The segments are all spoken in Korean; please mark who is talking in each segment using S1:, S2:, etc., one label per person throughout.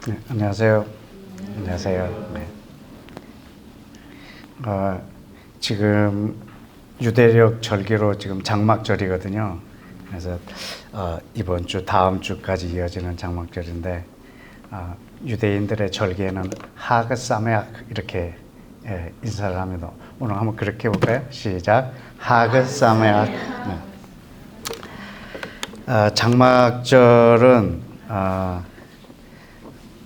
S1: 네, 안녕하세요. 안녕하세요. 네. 지금 유대력 절기로 지금 장막절이거든요. 그래서 이번 주, 다음 주까지 이어지는 장막절인데 유대인들의 절기에는 하그 사메악 이렇게 인사를 합니다. 오늘 한번 그렇게 해볼까요? 시작. 하그 사메악. 네. 장막절은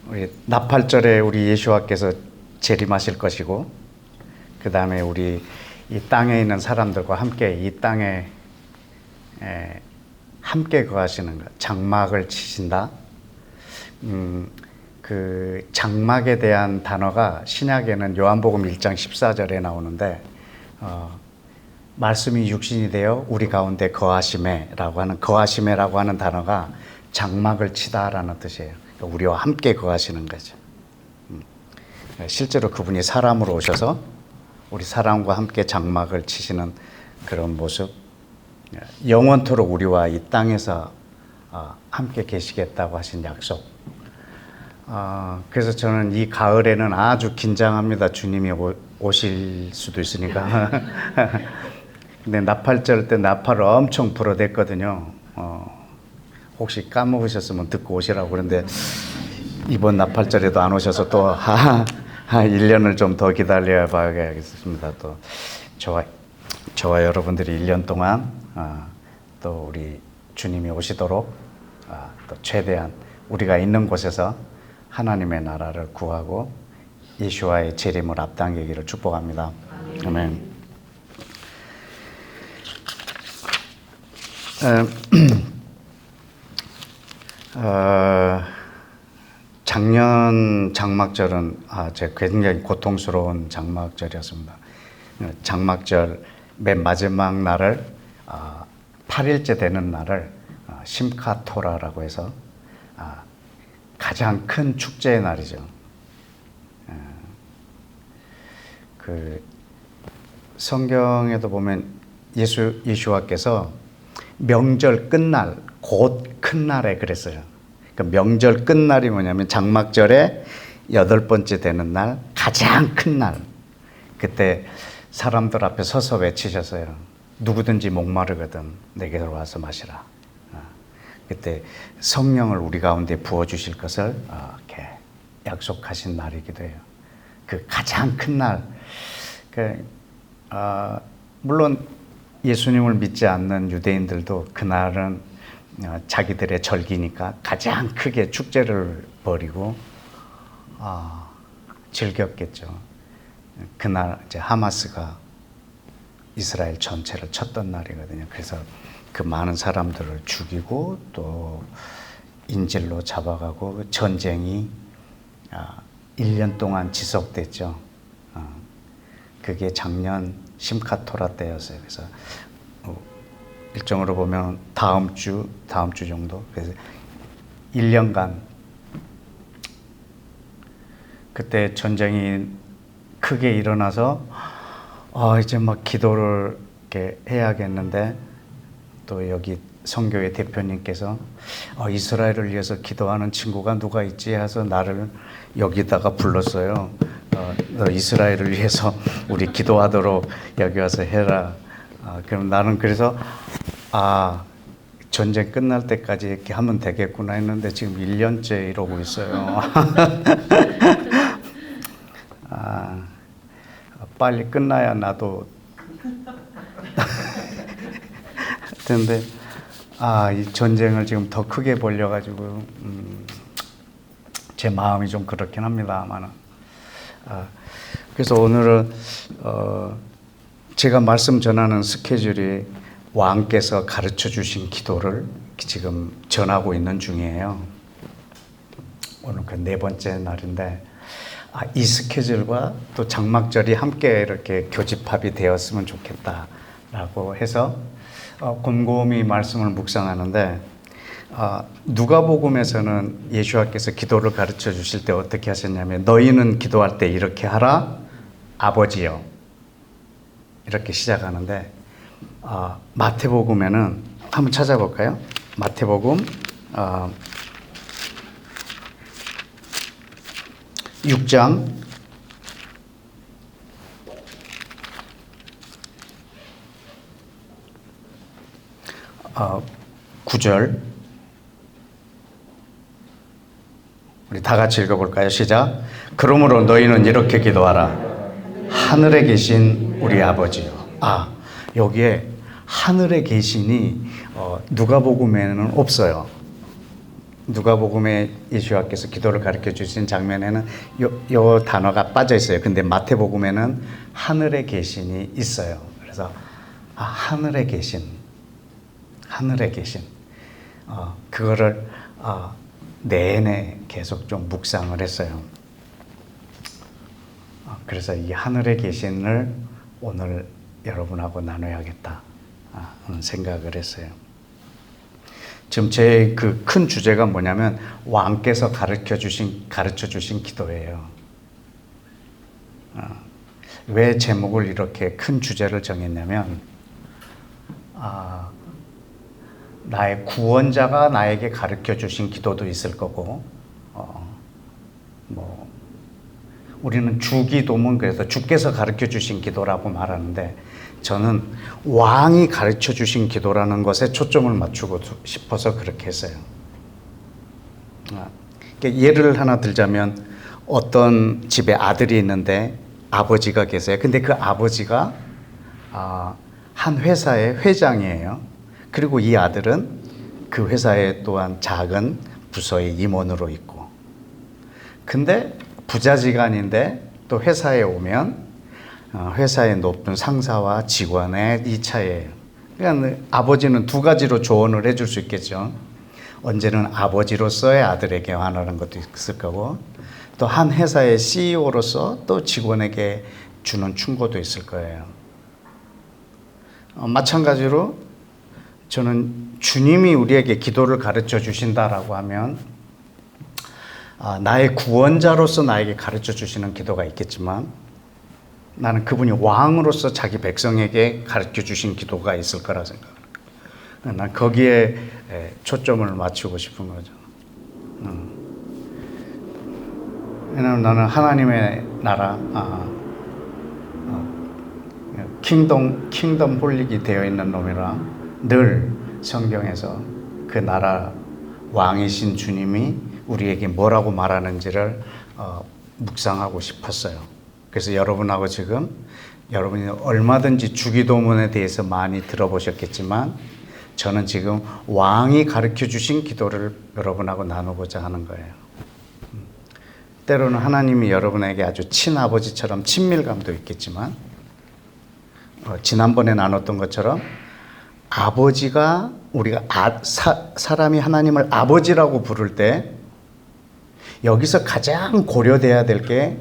S1: 우리 나팔절에 우리 예수와께서 재림하실 것이고, 그 다음에 우리 이 땅에 있는 사람들과 함께 이 땅에 함께 거하시는 것, 장막을 치신다. 그 장막에 대한 단어가 신약에는 요한복음 1장 14절에 나오는데, 말씀이 육신이 되어 우리 가운데 거하심에라고 하는, 거하심에라고 하는 단어가 장막을 치다라는 뜻이에요. 그러니까 우리와 함께 거하시는 거죠. 실제로 그분이 사람으로 오셔서 우리 사람과 함께 장막을 치시는 그런 모습, 영원토록 우리와 이 땅에서 함께 계시겠다고 하신 약속. 그래서 저는 이 가을에는 아주 긴장합니다. 주님이 오실 수도 있으니까. 근데 나팔절 때 나팔을 엄청 불어댔거든요. 혹시 까먹으셨으면 듣고 오시라고. 그런데 이번 나팔절에도 안 오셔서 또 1년을 좀 더 기다려 봐야겠습니다. 또 저와 여러분들이 1년 동안 또 우리 주님이 오시도록 또 최대한 우리가 있는 곳에서 하나님의 나라를 구하고 예수와의 재림을 앞당기기를 축복합니다. 아멘. 작년 장막절은 제가 굉장히 고통스러운 장막절이었습니다. 장막절 맨 마지막 날을 8일째 되는 날을 심카토라라고 해서 가장 큰 축제의 날이죠. 그 성경에도 보면 예수와께서 명절 끝날, 곧 큰 날에 그랬어요. 그러니까 명절 끝날이 뭐냐면 장막절에 8번째 되는 날, 가장 큰 날. 그때 사람들 앞에 서서 외치셨어요. 누구든지 목마르거든 내게로 와서 마시라. 그때 성령을 우리 가운데 부어주실 것을 이렇게 약속하신 날이기도 해요. 그 가장 큰 날. 물론 예수님을 믿지 않는 유대인들도 그날은 자기들의 절기니까 가장 크게 축제를 벌이고 즐겼겠죠. 그날 이제 하마스가 이스라엘 전체를 쳤던 날이거든요. 그래서 그 많은 사람들을 죽이고 또 인질로 잡아가고 전쟁이 1년 동안 지속됐죠. 그게 작년 심카토라 때였어요. 그래서 일정으로 보면 다음 주 정도, 그래서 1년간 그때 전쟁이 크게 일어나서 이제 막 기도를 이렇게 해야겠는데, 또 여기 선교회 대표님께서 이스라엘을 위해서 기도하는 친구가 누가 있지 해서 나를 여기다가 불렀어요. 너 이스라엘을 위해서 우리 기도하도록 여기 와서 해라. 그럼 나는 그래서 전쟁 끝날 때까지 이렇게 하면 되겠구나 했는데 지금 1년째 이러고 있어요. 빨리 끝나야 나도 근데 이 전쟁을 지금 더 크게 벌려가지고 제 마음이 좀 그렇긴 합니다만은 그래서 오늘은 제가 말씀 전하는 스케줄이 왕께서 가르쳐 주신 기도를 지금 전하고 있는 중이에요. 오늘 그 4번째 날인데 이 스케줄과 또 장막절이 함께 이렇게 교집합이 되었으면 좋겠다라고 해서 곰곰이 말씀을 묵상하는데, 누가복음에서는 예수와께서 기도를 가르쳐 주실 때 어떻게 하셨냐면, 너희는 기도할 때 이렇게 하라, 아버지여, 이렇게 시작하는데, 마태복음에는 한번 찾아볼까요? 마태복음 6장 9절 우리 다 같이 읽어볼까요? 시작. 그러므로 너희는 이렇게 기도하라. 하늘에 계신 우리 아버지요. 여기에 하늘에 계시니 누가복음에는 없어요. 누가복음에 예수님께서 기도를 가르쳐 주신 장면에는 요 단어가 빠져 있어요. 근데 마태복음에는 하늘에 계신이 있어요. 그래서 하늘에 계신 그거를 내내 계속 좀 묵상을 했어요. 그래서 이 하늘에 계신을 오늘 여러분하고 나눠야겠다 하는 생각을 했어요. 지금 제 그 큰 주제가 뭐냐면 왕께서 가르쳐 주신 기도예요. 왜 제목을 이렇게 큰 주제를 정했냐면 나의 구원자가 나에게 가르쳐 주신 기도도 있을 거고 우리는 주기도문 그래서 주께서 가르쳐 주신 기도라고 말하는데 저는 왕이 가르쳐 주신 기도라는 것에 초점을 맞추고 싶어서 그렇게 했어요. 예를 하나 들자면 어떤 집에 아들이 있는데 아버지가 계세요. 근데 그 아버지가 한 회사의 회장이에요. 그리고 이 아들은 그 회사에 또한 작은 부서의 임원으로 있고 근데 부자지간인데 또 회사에 오면 회사의 높은 상사와 직원의 2차예요. 그러니까 아버지는 두 가지로 조언을 해줄 수 있겠죠. 언제는 아버지로서의 아들에게 화나는 것도 있을 거고 또 한 회사의 CEO로서 또 직원에게 주는 충고도 있을 거예요. 마찬가지로 저는 주님이 우리에게 기도를 가르쳐 주신다라고 하면 나의 구원자로서 나에게 가르쳐 주시는 기도가 있겠지만 나는 그분이 왕으로서 자기 백성에게 가르쳐 주신 기도가 있을 거라 생각합니다. 난 거기에 초점을 맞추고 싶은 거죠. 왜냐하면 나는 하나님의 나라, 킹덤 홀릭이 되어 있는 놈이라 늘 성경에서 그 나라 왕이신 주님이 우리에게 뭐라고 말하는지를 묵상하고 싶었어요. 그래서 여러분하고 지금 여러분이 얼마든지 주기도문에 대해서 많이 들어보셨겠지만 저는 지금 왕이 가르쳐 주신 기도를 여러분하고 나누고자 하는 거예요. 때로는 하나님이 여러분에게 아주 친아버지처럼 친밀감도 있겠지만 지난번에 나눴던 것처럼 아버지가 우리가 사람이 하나님을 아버지라고 부를 때 여기서 가장 고려돼야 될 게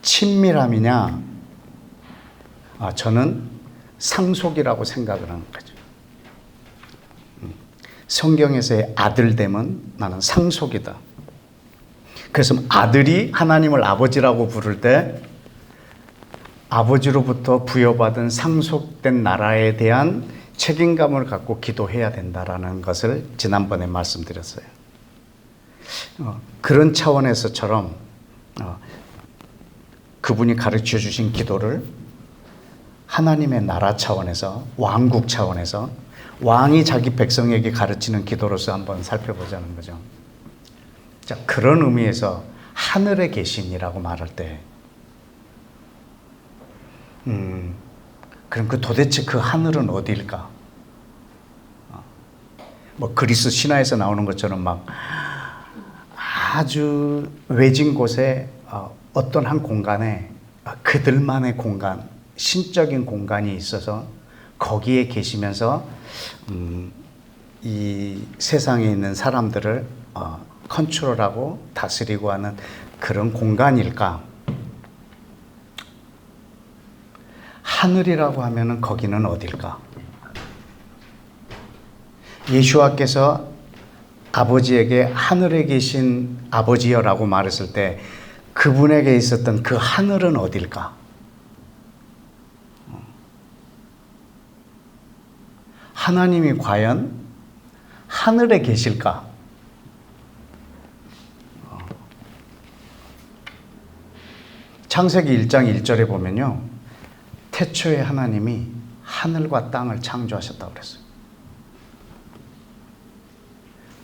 S1: 친밀함이냐 저는 상속이라고 생각을 하는 거죠. 성경에서의 아들됨은 나는 상속이다. 그래서 아들이 하나님을 아버지라고 부를 때 아버지로부터 부여받은 상속된 나라에 대한 책임감을 갖고 기도해야 된다라는 것을 지난번에 말씀드렸어요. 그런 차원에서처럼 그분이 가르쳐 주신 기도를 하나님의 나라 차원에서 왕국 차원에서 왕이 자기 백성에게 가르치는 기도로서 한번 살펴보자는 거죠. 자, 그런 의미에서 하늘에 계신이라고 말할 때 그럼 도대체 그 하늘은 어디일까? 그리스 신화에서 나오는 것처럼 막 아주 외진 곳에 어떤 한 공간에 그들만의 공간, 신적인 공간이 있어서 거기에 계시면서 이 세상에 있는 사람들을 컨트롤하고 다스리고 하는 그런 공간일까? 하늘이라고 하면은 거기는 어딜까? 예수와께서 아버지에게 하늘에 계신 아버지여라고 말했을 때 그분에게 있었던 그 하늘은 어딜까? 하나님이 과연 하늘에 계실까? 창세기 1장 1절에 보면요, 태초에 하나님이 하늘과 땅을 창조하셨다고 그랬어요.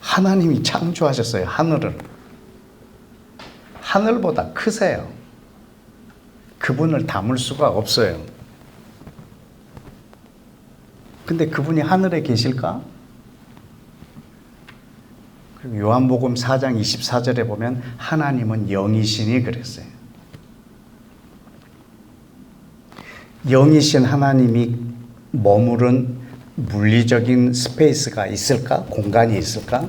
S1: 하나님이 창조하셨어요. 하늘을. 하늘보다 크세요. 그분을 담을 수가 없어요. 근데 그분이 하늘에 계실까? 그리고 요한복음 4장 24절에 보면 하나님은 영이시니 그랬어요. 영이신 하나님이 머무른 물리적인 스페이스가 있을까? 공간이 있을까?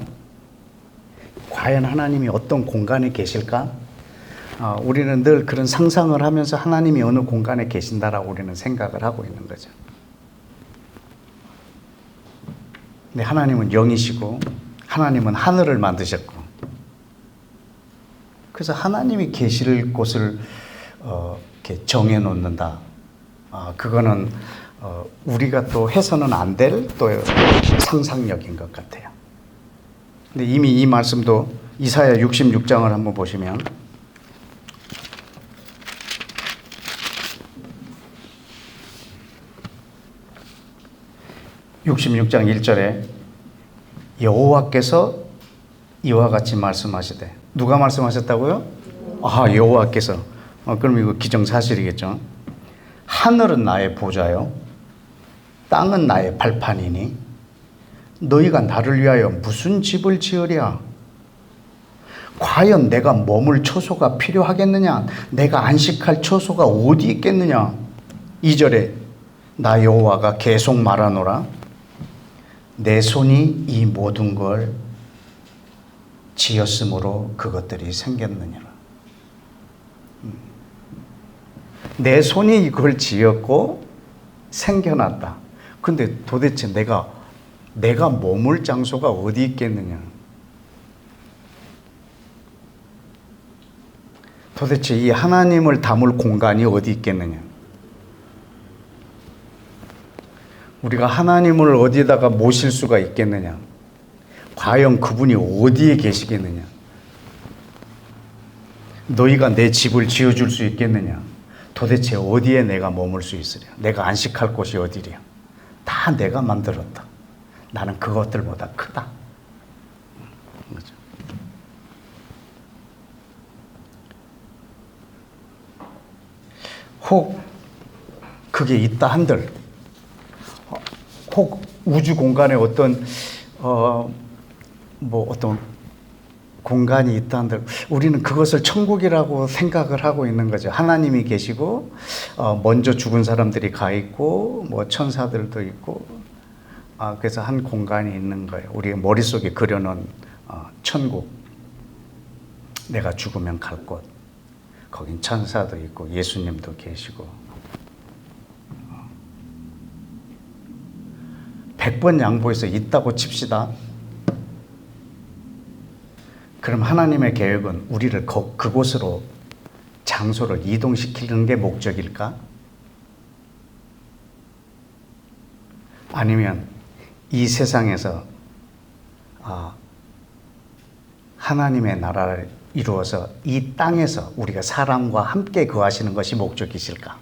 S1: 과연 하나님이 어떤 공간에 계실까? 우리는 늘 그런 상상을 하면서 하나님이 어느 공간에 계신다라고 우리는 생각을 하고 있는 거죠. 근데 하나님은 영이시고 하나님은 하늘을 만드셨고, 그래서 하나님이 계실 곳을 이렇게 정해 놓는다. 그거는 우리가 또 해서는 안 될 또 상상력인 것 같아요. 근데 이미 이 말씀도 이사야 66장을 한번 보시면, (66장 1절에) 여호와께서 이와 같이 말씀하시되. 누가 말씀하셨다고요? 여호와께서. 그럼 이거 기정사실이겠죠. 하늘은 나의 보좌요, 땅은 나의 발판이니 너희가 나를 위하여 무슨 집을 지으랴? 과연 내가 머물 처소가 필요하겠느냐? 내가 안식할 처소가 어디 있겠느냐? 2절에 나 여호와가 계속 말하노라. 내 손이 이 모든 걸 지었으므로 그것들이 생겼느니라. 내 손이 이걸 지었고 생겨났다. 근데 도대체 내가 머물 장소가 어디 있겠느냐? 도대체 이 하나님을 담을 공간이 어디 있겠느냐? 우리가 하나님을 어디에다가 모실 수가 있겠느냐? 과연 그분이 어디에 계시겠느냐? 너희가 내 집을 지어줄 수 있겠느냐? 도대체 어디에 내가 머물 수 있으랴? 내가 안식할 곳이 어디랴? 다 내가 만들었다. 나는 그것들보다 크다. 그렇죠? 혹 그게 있다 한들, 혹 우주 공간에 어떤 공간이 있다 한들, 우리는 그것을 천국이라고 생각을 하고 있는 거죠. 하나님이 계시고 먼저 죽은 사람들이 가 있고 천사들도 있고, 그래서 한 공간이 있는 거예요. 우리 머릿속에 그려놓은 천국, 내가 죽으면 갈 곳, 거긴 천사도 있고 예수님도 계시고. 100번 양보해서 있다고 칩시다. 그럼 하나님의 계획은 우리를 그곳으로, 장소를 이동시키는 게 목적일까? 아니면 이 세상에서 하나님의 나라를 이루어서 이 땅에서 우리가 사람과 함께 거하시는 것이 목적이실까?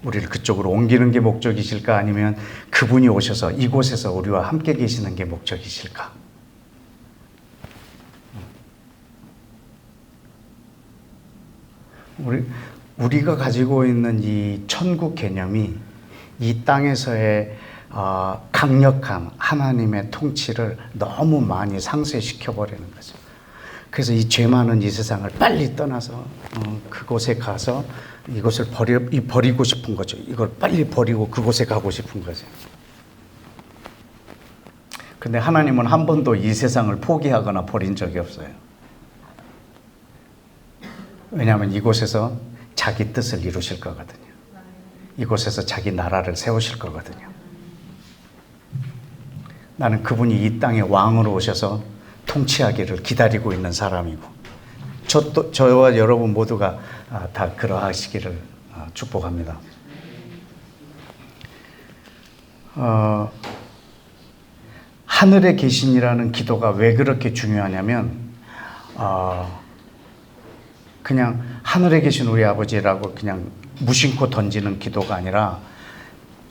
S1: 우리를 그쪽으로 옮기는 게 목적이실까? 아니면 그분이 오셔서 이곳에서 우리와 함께 계시는 게 목적이실까? 우리가 가지고 있는 이 천국 개념이 이 땅에서의 강력한 하나님의 통치를 너무 많이 상쇄시켜 버리는 거죠. 그래서 이 죄 많은 이 세상을 빨리 떠나서 그곳에 가서 이것을 버리고 싶은 거죠. 이걸 빨리 버리고 그곳에 가고 싶은 거죠. 근데 하나님은 한 번도 이 세상을 포기하거나 버린 적이 없어요. 왜냐하면 이곳에서 자기 뜻을 이루실 거거든요. 이곳에서 자기 나라를 세우실 거거든요. 나는 그분이 이 땅에 왕으로 오셔서 통치하기를 기다리고 있는 사람이고, 저와 여러분 모두가 다 그러하시기를 축복합니다. 하늘에 계신이라는 기도가 왜 그렇게 중요하냐면, 그냥 하늘에 계신 우리 아버지라고 그냥 무심코 던지는 기도가 아니라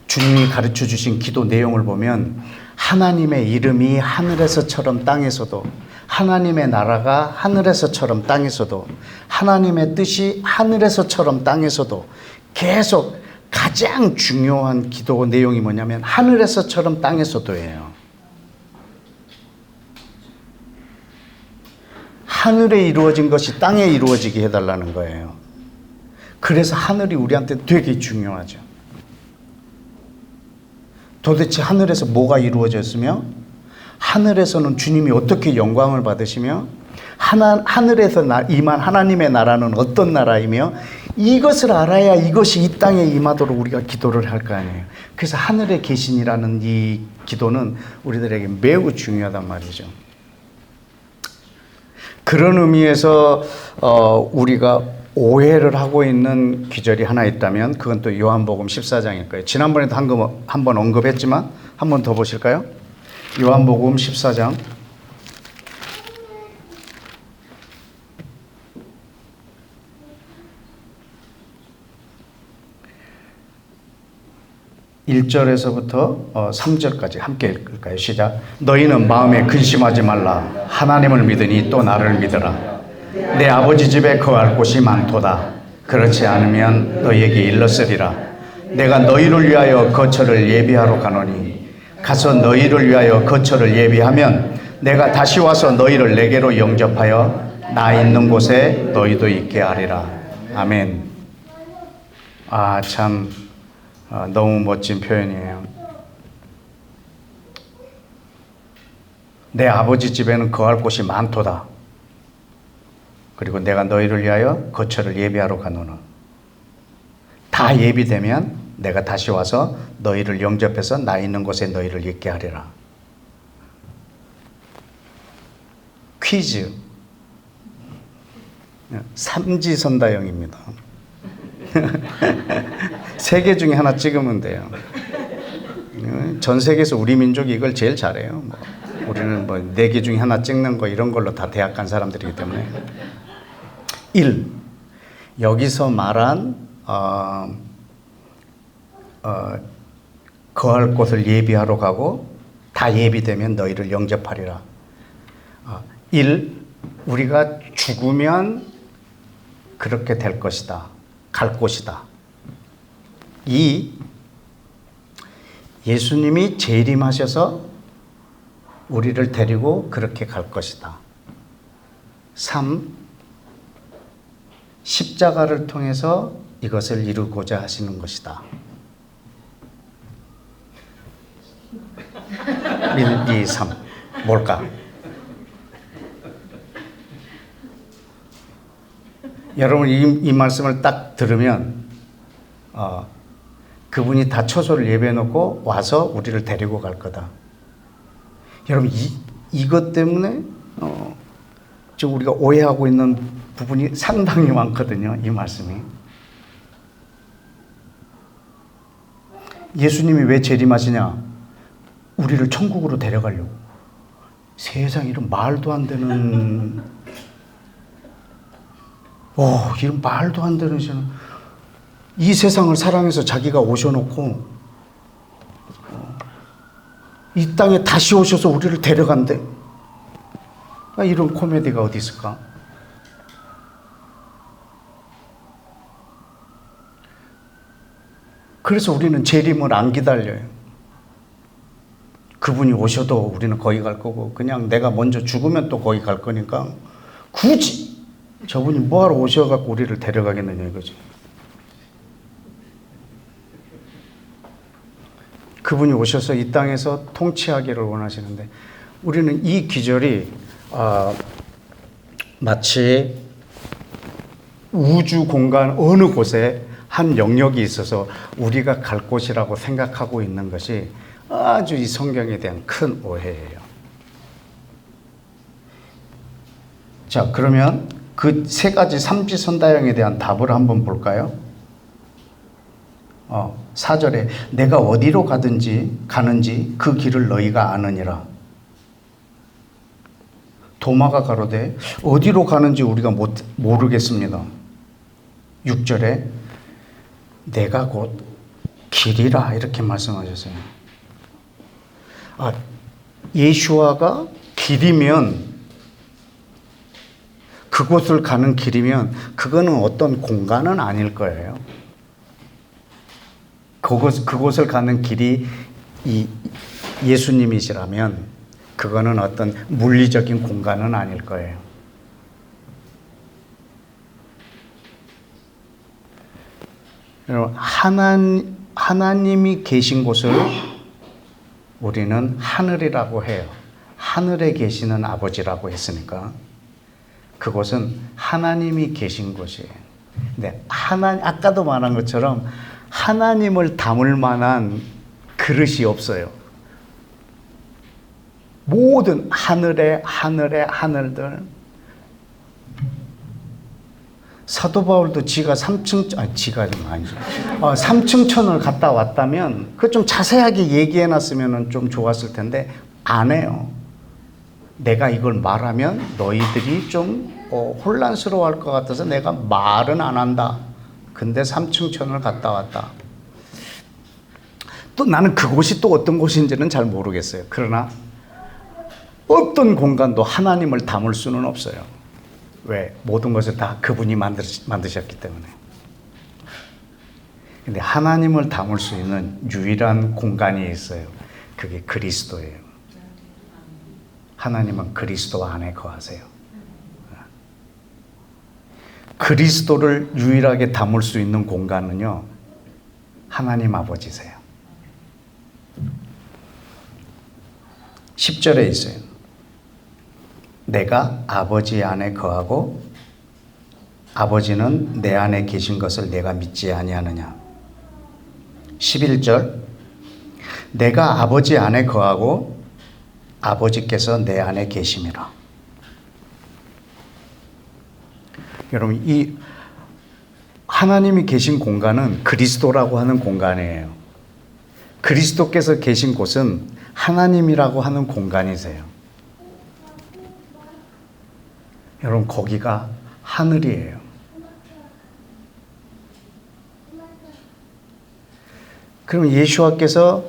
S1: 주님이 가르쳐 주신 기도 내용을 보면 하나님의 이름이 하늘에서처럼 땅에서도, 하나님의 나라가 하늘에서처럼 땅에서도, 하나님의 뜻이 하늘에서처럼 땅에서도, 계속 가장 중요한 기도 내용이 뭐냐면 하늘에서처럼 땅에서도예요. 하늘에 이루어진 것이 땅에 이루어지게 해달라는 거예요. 그래서 하늘이 우리한테 되게 중요하죠. 도대체 하늘에서 뭐가 이루어졌으며, 하늘에서는 주님이 어떻게 영광을 받으시며, 하늘에서 임한 하나님의 나라는 어떤 나라이며, 이것을 알아야 이것이 이 땅에 임하도록 우리가 기도를 할 거 아니에요. 그래서 하늘에 계신이라는 이 기도는 우리들에게 매우 중요하단 말이죠. 그런 의미에서 우리가 오해를 하고 있는 구절이 하나 있다면 그건 또 요한복음 14장일 거예요. 지난번에도 한 번 언급했지만 한 번 더 보실까요? 요한복음 14장 1절에서부터 3절까지 함께 읽을까요? 시작. 너희는 마음에 근심하지 말라. 하나님을 믿으니 또 나를 믿으라. 내 아버지 집에 거할 곳이 많도다. 그렇지 않으면 너희에게 일렀으리라. 내가 너희를 위하여 거처를 예비하러 가노니 가서 너희를 위하여 거처를 예비하면 내가 다시 와서 너희를 내게로 영접하여 나 있는 곳에 너희도 있게 하리라. 아멘. 참 너무 멋진 표현이에요. 내 아버지 집에는 거할 곳이 많도다. 그리고 내가 너희를 위하여 거처를 예비하러 가노라. 다 예비되면 내가 다시 와서 너희를 영접해서 나 있는 곳에 너희를 있게 하리라. 퀴즈. 삼지선다형입니다. 세 개 중에 하나 찍으면 돼요. 전 세계에서 우리 민족이 이걸 제일 잘해요. 우리는 네 개 중에 하나 찍는 거 이런 걸로 다 대학 간 사람들이기 때문에. 1. 여기서 말한 거할 곳을 예비하러 가고 다 예비되면 너희를 영접하리라. 1. 우리가 죽으면 그렇게 될 것이다. 갈 곳이다. 2. 예수님이 재림하셔서 우리를 데리고 그렇게 갈 것이다. 3. 십자가를 통해서 이것을 이루고자 하시는 것이다. 1, 2, 3. 뭘까? 여러분 이 말씀을 딱 들으면 그분이 다 처소를 예배해 놓고 와서 우리를 데리고 갈 거다. 여러분 이것 때문에 지금 우리가 오해하고 있는 부분이 상당히 많거든요. 이 말씀이. 예수님이 왜 재림하시냐? 우리를 천국으로 데려가려고. 세상 이런 말도 안 되는 이런 말도 안 되는 이 세상을 사랑해서 자기가 오셔놓고 이 땅에 다시 오셔서 우리를 데려간대. 이런 코미디가 어디 있을까? 그래서 우리는 재림을 안 기다려요. 그분이 오셔도 우리는 거기 갈 거고 그냥 내가 먼저 죽으면 또 거기 갈 거니까 굳이 저분이 뭐하러 오셔갖고 우리를 데려가겠느냐 이거지. 그분이 오셔서 이 땅에서 통치하기를 원하시는데 우리는 이 기절이 마치 우주 공간 어느 곳에 한 영역이 있어서 우리가 갈 곳이라고 생각하고 있는 것이 아주 이 성경에 대한 큰 오해예요. 자, 그러면 그 세 가지 삼지선다형에 대한 답을 한번 볼까요? 4절에 내가 어디로 가는지 그 길을 너희가 아느니라. 도마가 가로되 어디로 가는지 우리가 모르겠습니다. 6절에 내가 곧 길이라 이렇게 말씀하셨어요. 예수와가 길이면, 그곳을 가는 길이면 그거는 어떤 공간은 아닐 거예요. 그곳을 가는 길이 예수님이시라면 그거는 어떤 물리적인 공간은 아닐 거예요. 여러분, 하나님이 계신 곳을 우리는 하늘이라고 해요. 하늘에 계시는 아버지라고 했으니까 그곳은 하나님이 계신 곳이에요. 근데 아까도 말한 것처럼 하나님을 담을 만한 그릇이 없어요. 모든 하늘의 하늘들. 사도 바울도 지가 3층 천을 갔다 왔다면 그 좀 자세하게 얘기해 놨으면 좀 좋았을 텐데 안 해요. 내가 이걸 말하면 너희들이 좀 혼란스러워할 것 같아서 내가 말은 안 한다. 근데 3층 천을 갔다 왔다. 또 나는 그곳이 또 어떤 곳인지는 잘 모르겠어요. 그러나 어떤 공간도 하나님을 담을 수는 없어요. 왜? 모든 것을 다 그분이 만드셨기 때문에. 근데 하나님을 담을 수 있는 유일한 공간이 있어요. 그게 그리스도예요. 하나님은 그리스도 안에 거하세요. 그리스도를 유일하게 담을 수 있는 공간은요, 하나님 아버지세요. 10절에 있어요. 내가 아버지 안에 거하고 아버지는 내 안에 계신 것을 내가 믿지 아니하느냐. 11절 내가 아버지 안에 거하고 아버지께서 내 안에 계심이라. 여러분, 이 하나님이 계신 공간은 그리스도라고 하는 공간이에요. 그리스도께서 계신 곳은 하나님이라고 하는 공간이세요. 여러분, 거기가 하늘이에요. 그럼 예수와께서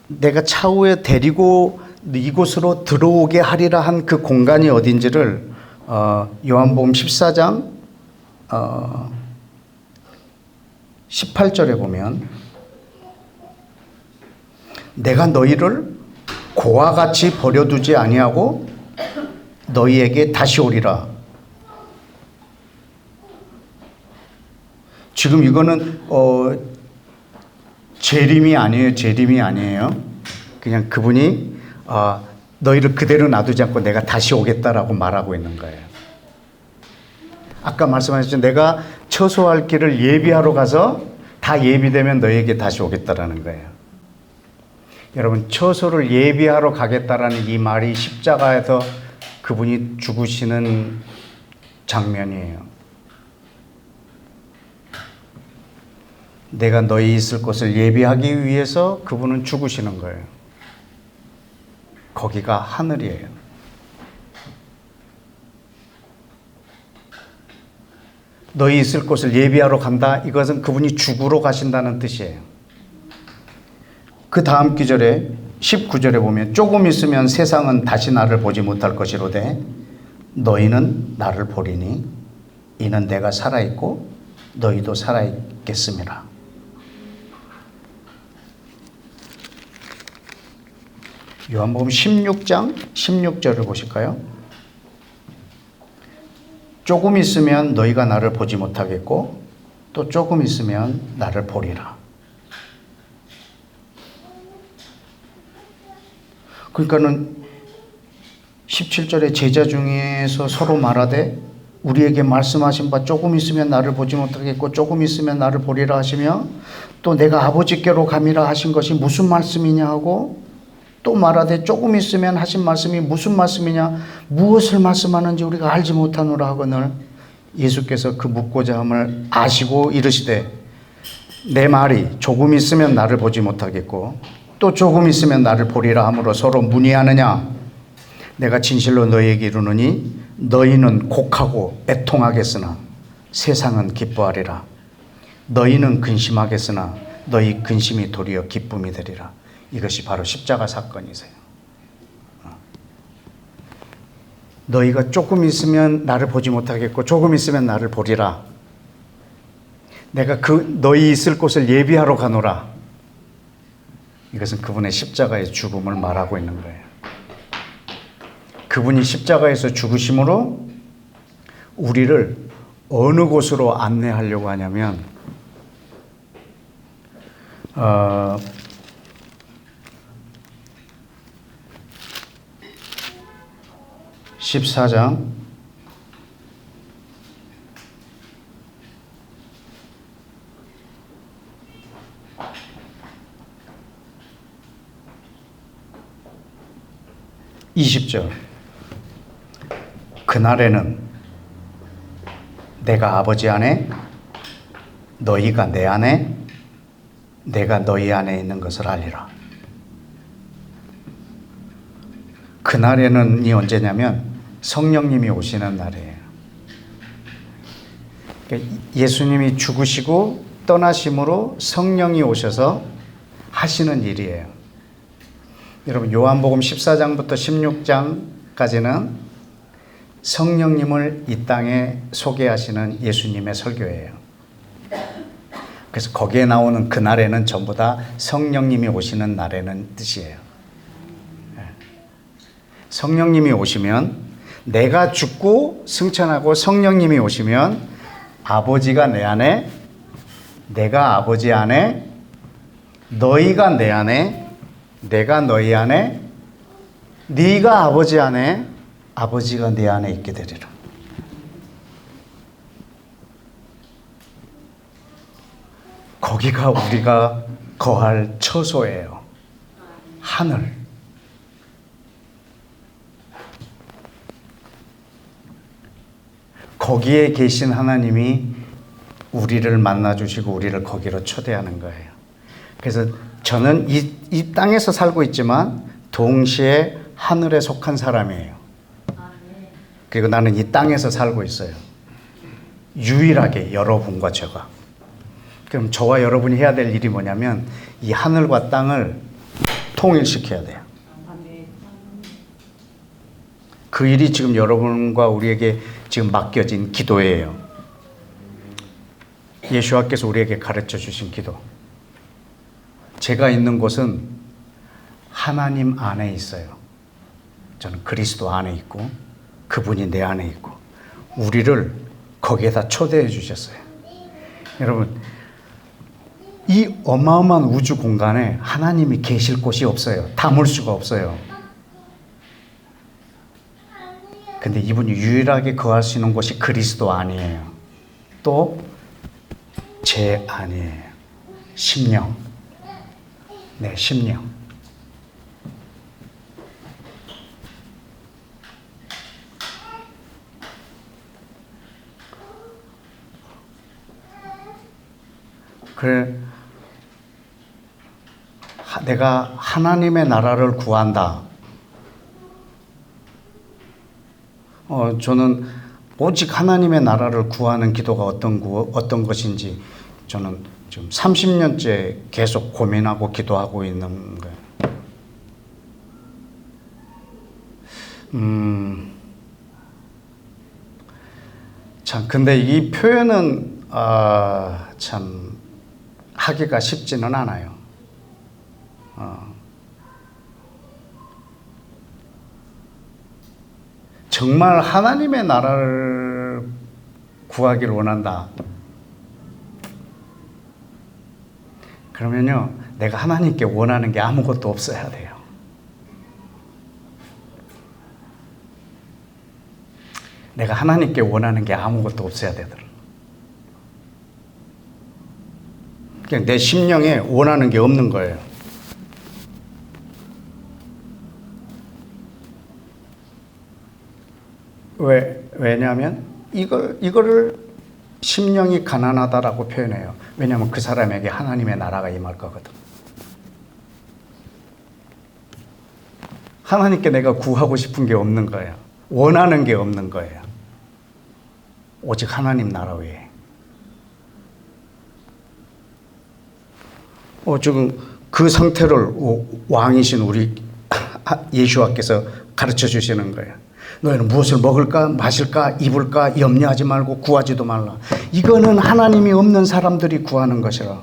S1: 내가 차후에 데리고 이곳으로 들어오게 하리라 한 그 공간이 어딘지를 요한복음 14장 18절에 보면 내가 너희를 고와 같이 버려두지 아니하고 너희에게 다시 오리라. 지금 이거는 재림이 아니에요. 그냥 그분이 너희를 그대로 놔두지 않고 내가 다시 오겠다라고 말하고 있는 거예요. 아까 말씀하셨죠. 내가 처소할 길을 예비하러 가서 다 예비되면 너희에게 다시 오겠다라는 거예요. 여러분, 처소를 예비하러 가겠다라는 이 말이 십자가에서 그분이 죽으시는 장면이에요. 내가 너희 있을 곳을 예비하기 위해서 그분은 죽으시는 거예요. 거기가 하늘이에요. 너희 있을 곳을 예비하러 간다. 이것은 그분이 죽으러 가신다는 뜻이에요. 그 다음 구절에 19절에 보면 조금 있으면 세상은 다시 나를 보지 못할 것이로되 너희는 나를 보리니 이는 내가 살아있고 너희도 살아있겠음이라. 요한복음 16장 16절을 보실까요? 조금 있으면 너희가 나를 보지 못하겠고 또 조금 있으면 나를 보리라. 그러니까는 17절에 제자 중에서 서로 말하되 우리에게 말씀하신 바 조금 있으면 나를 보지 못하겠고 조금 있으면 나를 보리라 하시며 또 내가 아버지께로 감이라 하신 것이 무슨 말씀이냐 하고 또 말하되 조금 있으면 하신 말씀이 무슨 말씀이냐 무엇을 말씀하는지 우리가 알지 못하노라 하거늘 예수께서 그 묻고자 함을 아시고 이르시되 내 말이 조금 있으면 나를 보지 못하겠고 또 조금 있으면 나를 보리라 함으로 서로 문의하느냐. 내가 진실로 너희에게 이르노니 너희는 곡하고 애통하겠으나 세상은 기뻐하리라. 너희는 근심하겠으나 너희 근심이 도리어 기쁨이 되리라. 이것이 바로 십자가 사건이세요. 너희가 조금 있으면 나를 보지 못하겠고 조금 있으면 나를 보리라. 내가 너희 있을 곳을 예비하러 가노라. 이것은 그분의 십자가의 죽음을 말하고 있는 거예요. 그분이 십자가에서 죽으심으로 우리를 어느 곳으로 안내하려고 하냐면 14장 20절. 그날에는 내가 아버지 안에, 너희가 내 안에, 내가 너희 안에 있는 것을 알리라. 그날에는이 언제냐면 성령님이 오시는 날이에요. 그러니까 예수님이 죽으시고 떠나심으로 성령이 오셔서 하시는 일이에요. 여러분, 요한복음 14장부터 16장까지는 성령님을 이 땅에 소개하시는 예수님의 설교예요. 그래서 거기에 나오는 그날에는 전부 다 성령님이 오시는 날에는 뜻이에요. 성령님이 오시면, 내가 죽고 승천하고 성령님이 오시면 아버지가 내 안에, 내가 아버지 안에, 너희가 내 안에, 내가 너희 안에, 네가 아버지 안에, 아버지가 네 안에 있게 되리라. 거기가 우리가 거할 처소예요. 하늘. 거기에 계신 하나님이 우리를 만나주시고 우리를 거기로 초대하는 거예요. 그래서 저는 이 땅에서 살고 있지만 동시에 하늘에 속한 사람이에요. 그리고 나는 이 땅에서 살고 있어요. 유일하게 여러분과 제가. 그럼 저와 여러분이 해야 될 일이 뭐냐면 이 하늘과 땅을 통일시켜야 돼요. 그 일이 지금 여러분과 우리에게 지금 맡겨진 기도예요. 예수와께서 우리에게 가르쳐 주신 기도. 제가 있는 곳은 하나님 안에 있어요. 저는 그리스도 안에 있고 그분이 내 안에 있고 우리를 거기에다 초대해 주셨어요. 여러분, 이 어마어마한 우주 공간에 하나님이 계실 곳이 없어요. 담을 수가 없어요. 근데 이분이 유일하게 거할 수 있는 곳이 그리스도 안이에요. 또 제 안이에요. 심령. 네, 심령. 그래, 내가 하나님의 나라를 구한다. 저는 오직 하나님의 나라를 구하는 기도가 어떤 것인지 저는 지금 30년째 계속 고민하고 기도하고 있는 거예요. 참, 근데 이 표현은 참 하기가 쉽지는 않아요. 정말 하나님의 나라를 구하기를 원한다. 그러면요, 내가 하나님께 원하는 게 아무것도 없어야 돼요. 내가 하나님께 원하는 게 아무것도 없어야 되더라. 그냥 내 심령에 원하는 게 없는 거예요. 왜냐하면 이거를 심령이 가난하다라고 표현해요. 왜냐하면 그 사람에게 하나님의 나라가 임할 거거든. 하나님께 내가 구하고 싶은 게 없는 거예요. 원하는 게 없는 거예요. 오직 하나님 나라 외에. 지금 그 상태를 왕이신 우리 예수와께서 가르쳐 주시는 거예요. 너희는 무엇을 먹을까 마실까 입을까 염려하지 말고 구하지도 말라. 이거는 하나님이 없는 사람들이 구하는 것이라.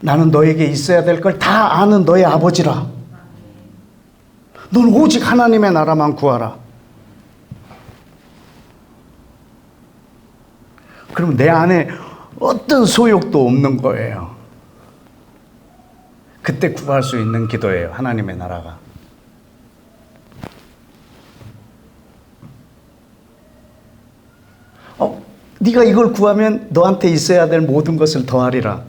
S1: 나는 너에게 있어야 될 걸 다 아는 너의 아버지라. 너는 오직 하나님의 나라만 구하라. 그럼 내 안에 어떤 소욕도 없는 거예요. 그때 구할 수 있는 기도예요. 하나님의 나라가. 네가 이걸 구하면 너한테 있어야 될 모든 것을 더하리라.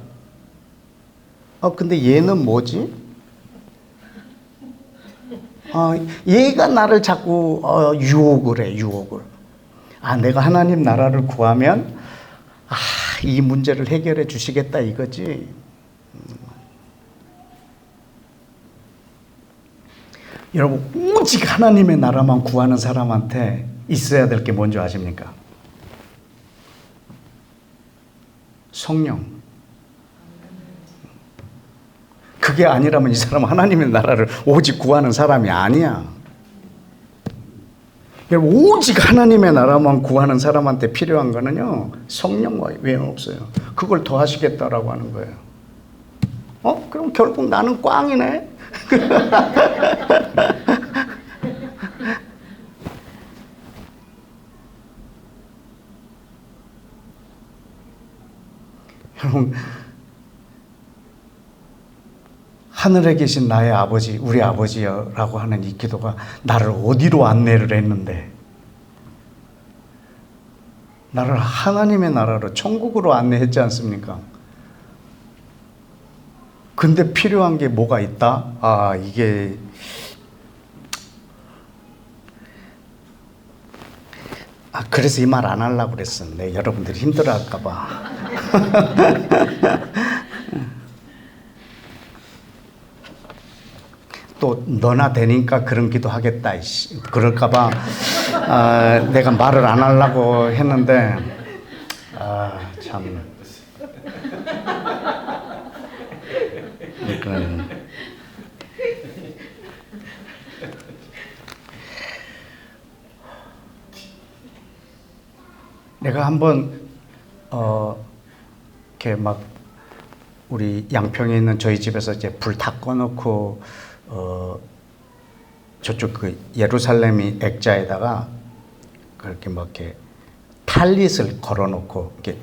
S1: 근데 얘는 뭐지? 얘가 나를 자꾸 유혹을 해, 유혹을. 내가 하나님 나라를 구하면 이 문제를 해결해 주시겠다 이거지. 여러분, 오직 하나님의 나라만 구하는 사람한테 있어야 될 게 뭔지 아십니까? 성령. 그게 아니라면 이 사람은 하나님의 나라를 오직 구하는 사람이 아니야. 여러분, 오직 하나님의 나라만 구하는 사람한테 필요한 거는요, 성령 외에는 없어요. 그걸 더하시겠다라고 하는 거예요. 그럼 결국 나는 꽝이네? 여러분, 하늘에 계신 나의 아버지, 우리 아버지라고 하는 이 기도가 나를 어디로 안내를 했는데, 나를 하나님의 나라로, 천국으로 안내했지 않습니까? 근데 필요한 게 뭐가 있다? 이게 그래서 이 말 안 하려고 그랬었는데 여러분들이 힘들어할까 봐. 또 너나 되니까 그런 기도 하겠다. 그럴까 봐 내가 말을 안 하려고 했는데 참. 내가 한번 이렇게 막 우리 양평에 있는 저희 집에서 이제 불 다 꺼놓고 저쪽 그 예루살렘이 액자에다가 그렇게 막 이렇게 탈릿을 걸어놓고 이렇게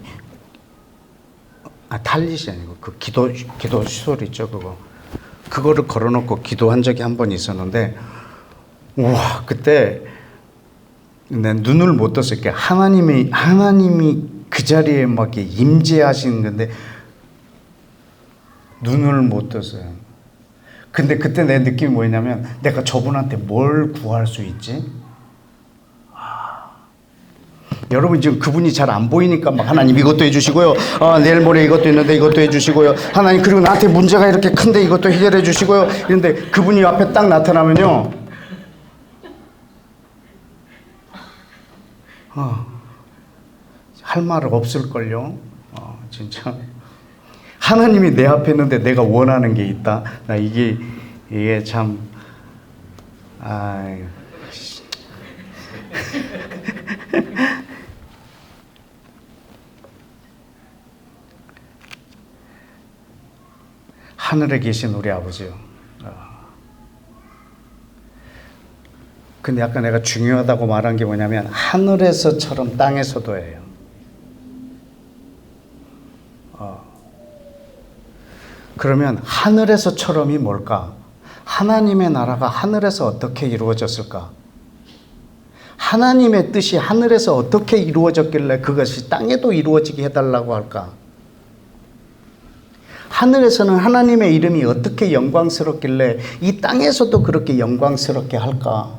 S1: 탈릿이 아니고 그 기도 시설 있죠, 그거를 걸어놓고 기도한 적이 한 번 있었는데, 우와, 그때 내 눈을 못 떴어요. 이렇게 하나님이 그 자리에 막 이렇게 임재하시는 건데 눈을 못 떴어요. 근데 그때 내 느낌이 뭐였냐면, 내가 저분한테 뭘 구할 수 있지? 여러분, 지금 그분이 잘 안 보이니까 막 하나님 이것도 해주시고요. 내일 모레 이것도 있는데 이것도 해주시고요. 하나님, 그리고 나한테 문제가 이렇게 큰데 이것도 해결해 주시고요. 그런데 그분이 앞에 딱 나타나면요, 할 말 없을걸요. 진짜. 하나님이 내 앞에 있는데 내가 원하는 게 있다. 나 이게 참, 하늘에 계신 우리 아버지요. 근데 아까 내가 중요하다고 말한 게 뭐냐면, 하늘에서처럼 땅에서도예요. 그러면 하늘에서처럼이 뭘까? 하나님의 나라가 하늘에서 어떻게 이루어졌을까? 하나님의 뜻이 하늘에서 어떻게 이루어졌길래 그것이 땅에도 이루어지게 해달라고 할까? 하늘에서는 하나님의 이름이 어떻게 영광스럽길래 이 땅에서도 그렇게 영광스럽게 할까?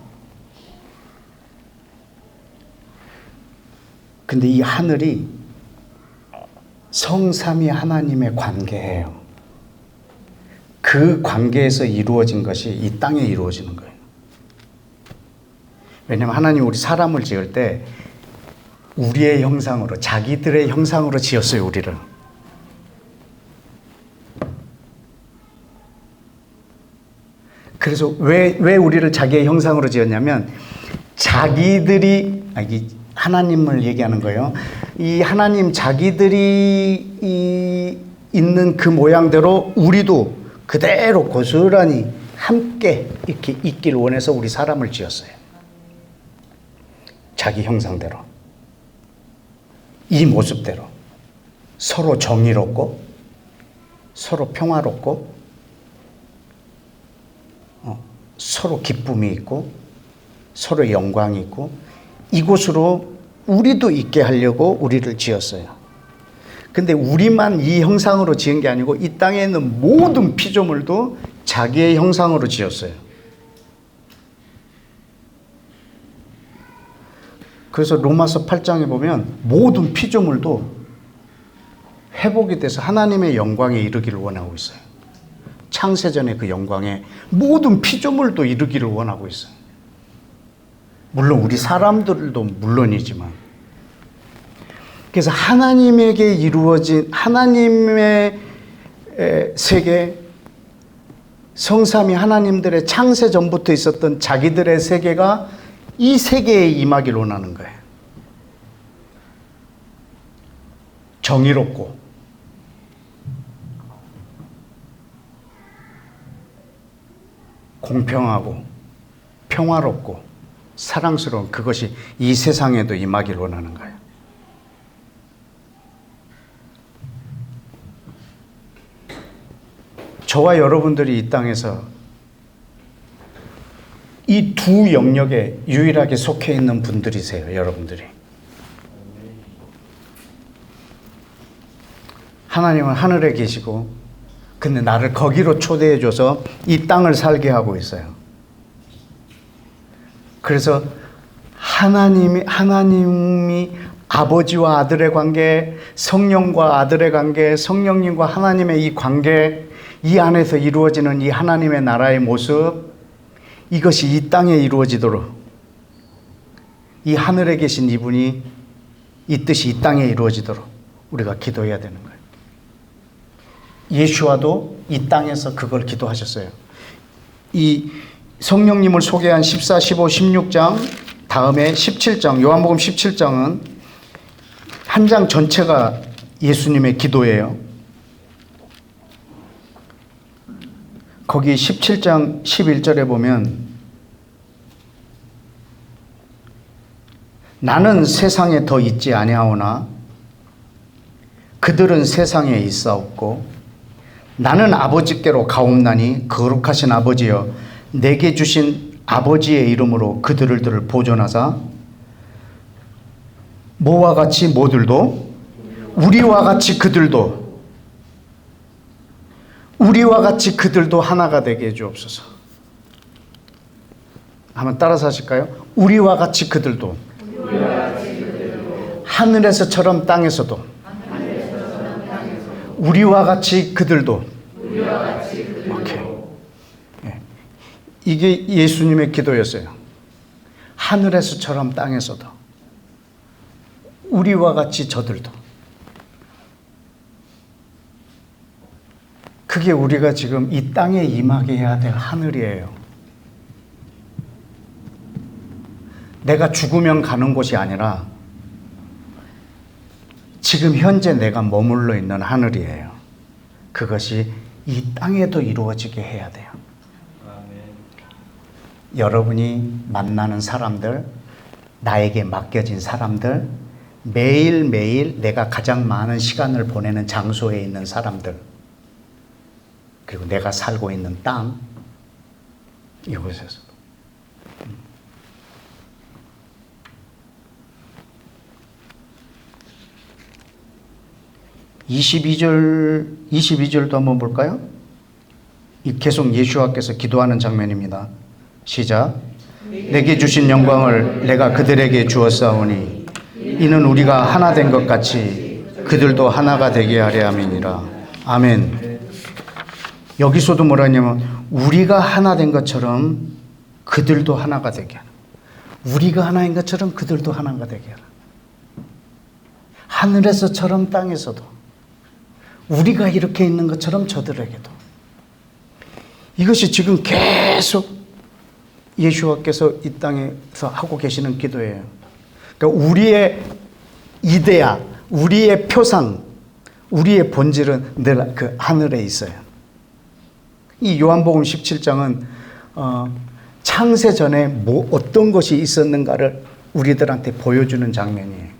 S1: 근데 이 하늘이 성삼위 하나님의 관계예요. 그 관계에서 이루어진 것이 이 땅에 이루어지는 거예요. 왜냐하면 하나님 우리 사람을 지을 때 우리의 형상으로, 자기들의 형상으로 지었어요, 우리를. 그래서 왜 우리를 자기의 형상으로 지었냐면, 자기들이, 하나님을 얘기하는 거예요. 이 하나님 자기들이 있는 그 모양대로 우리도 그대로 고스란히 함께 이렇게 있길 원해서 우리 사람을 지었어요. 자기 형상대로. 이 모습대로. 서로 정의롭고, 서로 평화롭고, 서로 기쁨이 있고, 서로 영광이 있고, 이곳으로 우리도 있게 하려고 우리를 지었어요. 근데 우리만 이 형상으로 지은 게 아니고 이 땅에 있는 모든 피조물도 자기의 형상으로 지었어요. 그래서 로마서 8장에 보면 모든 피조물도 회복이 돼서 하나님의 영광에 이르기를 원하고 있어요. 창세전의 그 영광에 모든 피조물도 이르기를 원하고 있어요. 물론 우리 사람들도 물론이지만. 그래서 하나님에게 이루어진 하나님의 세계, 성삼위 하나님들의 창세 전부터 있었던 자기들의 세계가 이 세계에 임하기를 원하는 거예요. 정의롭고, 공평하고, 평화롭고, 사랑스러운 그것이 이 세상에도 임하기를 원하는 거예요. 저와 여러분들이 이 땅에서 이 두 영역에 유일하게 속해 있는 분들이세요, 여러분들이. 하나님은 하늘에 계시고, 근데 나를 거기로 초대해 줘서 이 땅을 살게 하고 있어요. 그래서 하나님이 아버지와 아들의 관계, 성령과 아들의 관계, 성령님과 하나님의 이 관계, 이 안에서 이루어지는 이 하나님의 나라의 모습, 이것이 이 땅에 이루어지도록 이 하늘에 계신 이분이 이 뜻이 이 땅에 이루어지도록 우리가 기도해야 되는 거예요. 예수와도 이 땅에서 그걸 기도하셨어요. 이 성령님을 소개한 14, 15, 16장 다음에 17장, 요한복음 17장은 한 장 전체가 예수님의 기도예요. 거기 17장 11절에 보면 나는 세상에 더 있지 아니하오나 그들은 세상에 있사옵고 나는 아버지께로 가옵나니 거룩하신 아버지여 내게 주신 아버지의 이름으로 그들을 보존하사 뭐와 같이 모들도 우리와 같이 그들도 하나가 되게 해주옵소서. 한번 따라서 하실까요? 우리와 같이 그들도 하늘에서처럼 땅에서도 우리와 같이 그들도. 오케이. 이게 예수님의 기도였어요. 하늘에서처럼 땅에서도 우리와 같이 저들도. 그게 우리가 지금 이 땅에 임하게 해야 될 하늘이에요. 내가 죽으면 가는 곳이 아니라 지금 현재 내가 머물러 있는 하늘이에요. 그것이 이 땅에도 이루어지게 해야 돼요. 여러분이 만나는 사람들, 나에게 맡겨진 사람들, 매일매일 내가 가장 많은 시간을 보내는 장소에 있는 사람들, 그리고 내가 살고 있는 땅, 이곳에서 22절도 한번 볼까요? 계속 예수와께서 기도하는 장면입니다. 시작. 내게 주신 영광을 내가 그들에게 주었사오니 이는 우리가 하나 된 것 같이 그들도 하나가 되게 하려 함이니라. 아멘. 여기서도 뭐라 하냐면 우리가 하나 된 것처럼 그들도 하나가 되게 하는. 우리가 하나인 것처럼 그들도 하나가 되게 하라. 하늘에서처럼 땅에서도 우리가 이렇게 있는 것처럼 저들에게도. 이것이 지금 계속 예수와께서 이 땅에서 하고 계시는 기도예요. 그러니까 우리의 이데아, 우리의 표상, 우리의 본질은 늘 그 하늘에 있어요. 이 요한복음 17장은 창세 전에 어떤 것이 있었는가를 우리들한테 보여주는 장면이에요.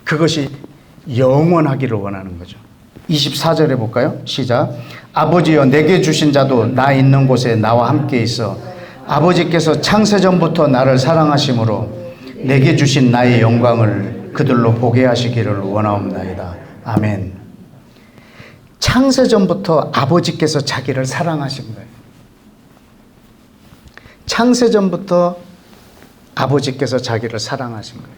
S1: 그것이 영원하기를 원하는 거죠. 24절에 볼까요? 시작. 아버지여 내게 주신 자도 나 있는 곳에 나와 함께 있어 아버지께서 창세전부터 나를 사랑하심으로 내게 주신 나의 영광을 그들로 보게 하시기를 원하옵나이다. 아멘. 창세전부터 아버지께서 자기를 사랑하신 거예요. 창세전부터 아버지께서 자기를 사랑하신 거예요.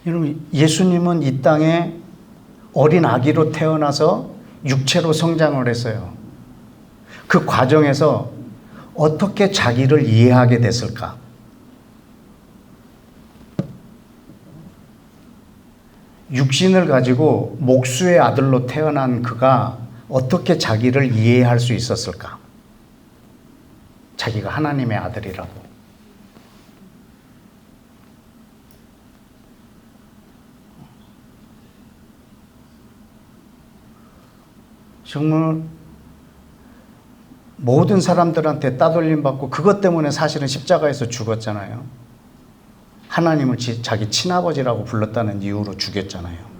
S1: 여러분, 예수님은 이 땅에 어린 아기로 태어나서 육체로 성장을 했어요. 그 과정에서 어떻게 자기를 이해하게 됐을까? 육신을 가지고 목수의 아들로 태어난 그가 어떻게 자기를 이해할 수 있었을까? 자기가 하나님의 아들이라고. 정말 모든 사람들한테 따돌림 받고 그것 때문에 사실은 십자가에서 죽었잖아요. 하나님을 자기 친아버지라고 불렀다는 이유로 죽였잖아요.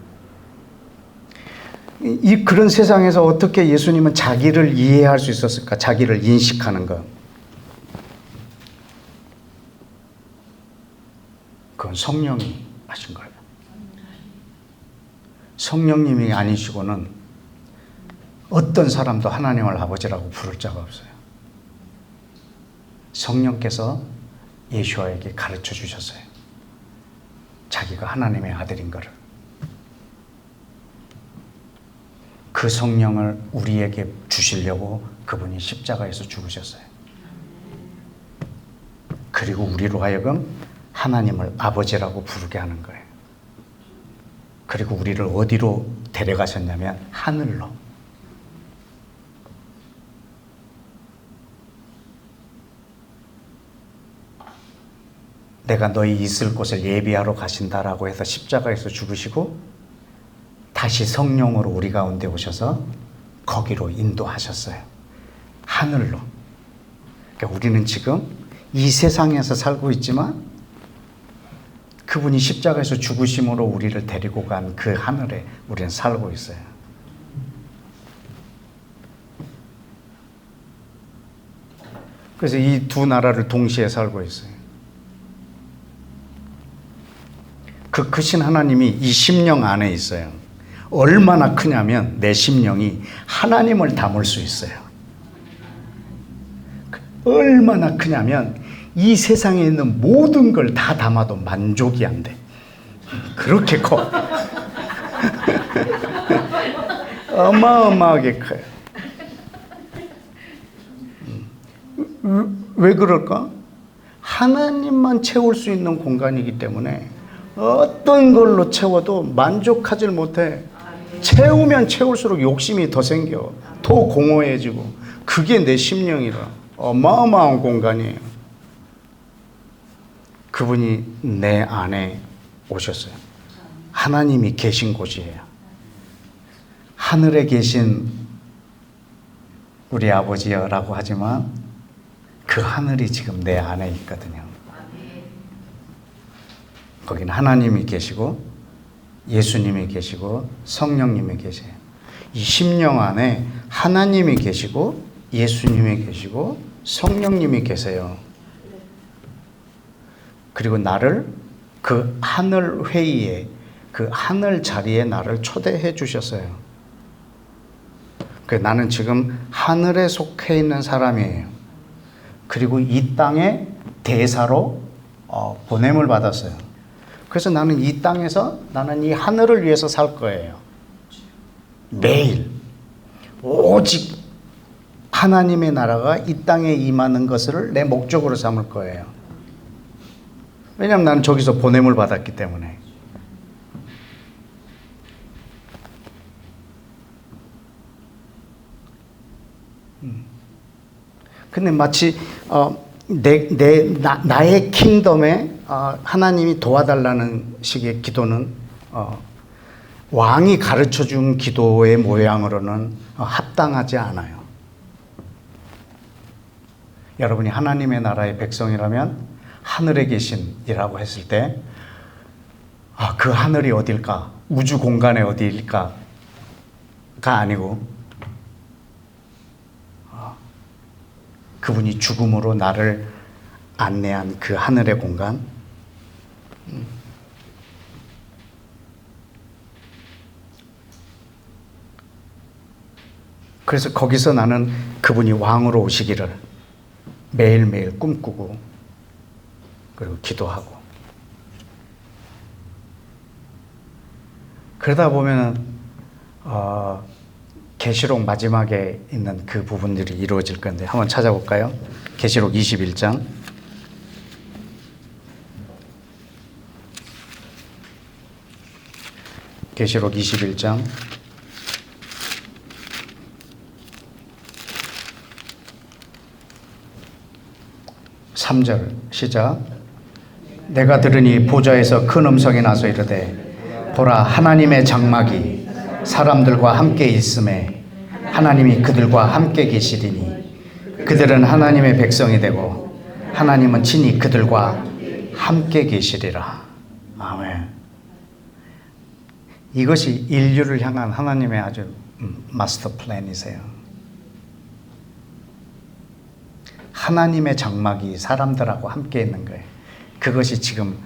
S1: 그런 세상에서 어떻게 예수님은 자기를 이해할 수 있었을까? 자기를 인식하는 것. 그건 성령이 하신 거예요. 성령님이 아니시고는 어떤 사람도 하나님을 아버지라고 부를 자가 없어요. 성령께서 예수와에게 가르쳐 주셨어요. 자기가 하나님의 아들인 것을. 그 성령을 우리에게 주시려고 그분이 십자가에서 죽으셨어요. 그리고 우리로 하여금 하나님을 아버지라고 부르게 하는 거예요. 그리고 우리를 어디로 데려가셨냐면 하늘로. 내가 너희 있을 곳을 예비하러 가신다라고 해서 십자가에서 죽으시고 다시 성령으로 우리 가운데 오셔서 거기로 인도하셨어요. 하늘로. 그러니까 우리는 지금 이 세상에서 살고 있지만 그분이 십자가에서 죽으심으로 우리를 데리고 간 그 하늘에 우리는 살고 있어요. 그래서 이 두 나라를 동시에 살고 있어요. 그 크신 하나님이 이 심령 안에 있어요. 얼마나 크냐면 내 심령이 하나님을 담을 수 있어요. 얼마나 크냐면 이 세상에 있는 모든 걸 다 담아도 만족이 안 돼. 그렇게 커. 어마어마하게 커요. 왜 그럴까? 하나님만 채울 수 있는 공간이기 때문에 어떤 걸로 채워도 만족하지 못해. 채우면 채울수록 욕심이 더 생겨. 더 공허해지고. 그게 내 심령이라. 어마어마한 공간이에요. 그분이 내 안에 오셨어요. 하나님이 계신 곳이에요. 하늘에 계신 우리 아버지여라고 하지만 그 하늘이 지금 내 안에 있거든요. 거기는 하나님이 계시고 예수님이 계시고 성령님이 계세요. 이 심령 안에 하나님이 계시고 예수님이 계시고 성령님이 계세요. 그리고 나를 그 하늘 회의에, 그 하늘 자리에 나를 초대해 주셨어요. 그래서 나는 지금 하늘에 속해 있는 사람이에요. 그리고 이 땅에 대사로 보냄을 받았어요. 그래서 나는 이 땅에서 나는 이 하늘을 위해서 살 거예요. 매일 오직 하나님의 나라가 이 땅에 임하는 것을 내 목적으로 삼을 거예요. 왜냐하면 나는 저기서 보냄을 받았기 때문에. 근데 마치 나의 킹덤에 하나님이 도와달라는 식의 기도는 왕이 가르쳐준 기도의 모양으로는 합당하지 않아요. 여러분이 하나님의 나라의 백성이라면 하늘에 계신이라고 했을 때 그 하늘이 어딜까? 우주 공간에 어디일까가 아니고 그분이 죽음으로 나를 안내한 그 하늘의 공간. 그래서 거기서 나는 그분이 왕으로 오시기를 매일매일 꿈꾸고 그리고 기도하고 그러다 보면은 계시록 마지막에 있는 그 부분들이 이루어질 건데 한번 찾아볼까요? 계시록 21장. 계시록 21장 3절 시작. 내가 들으니 보좌에서 큰 음성이 나서 이르되 보라 하나님의 장막이 사람들과 함께 있음에 하나님이 그들과 함께 계시리니 그들은 하나님의 백성이 되고 하나님은 친히 그들과 함께 계시리라. 아멘. 이것이 인류를 향한 하나님의 아주 마스터 플랜이세요. 하나님의 장막이 사람들하고 함께 있는 거예요. 그것이 지금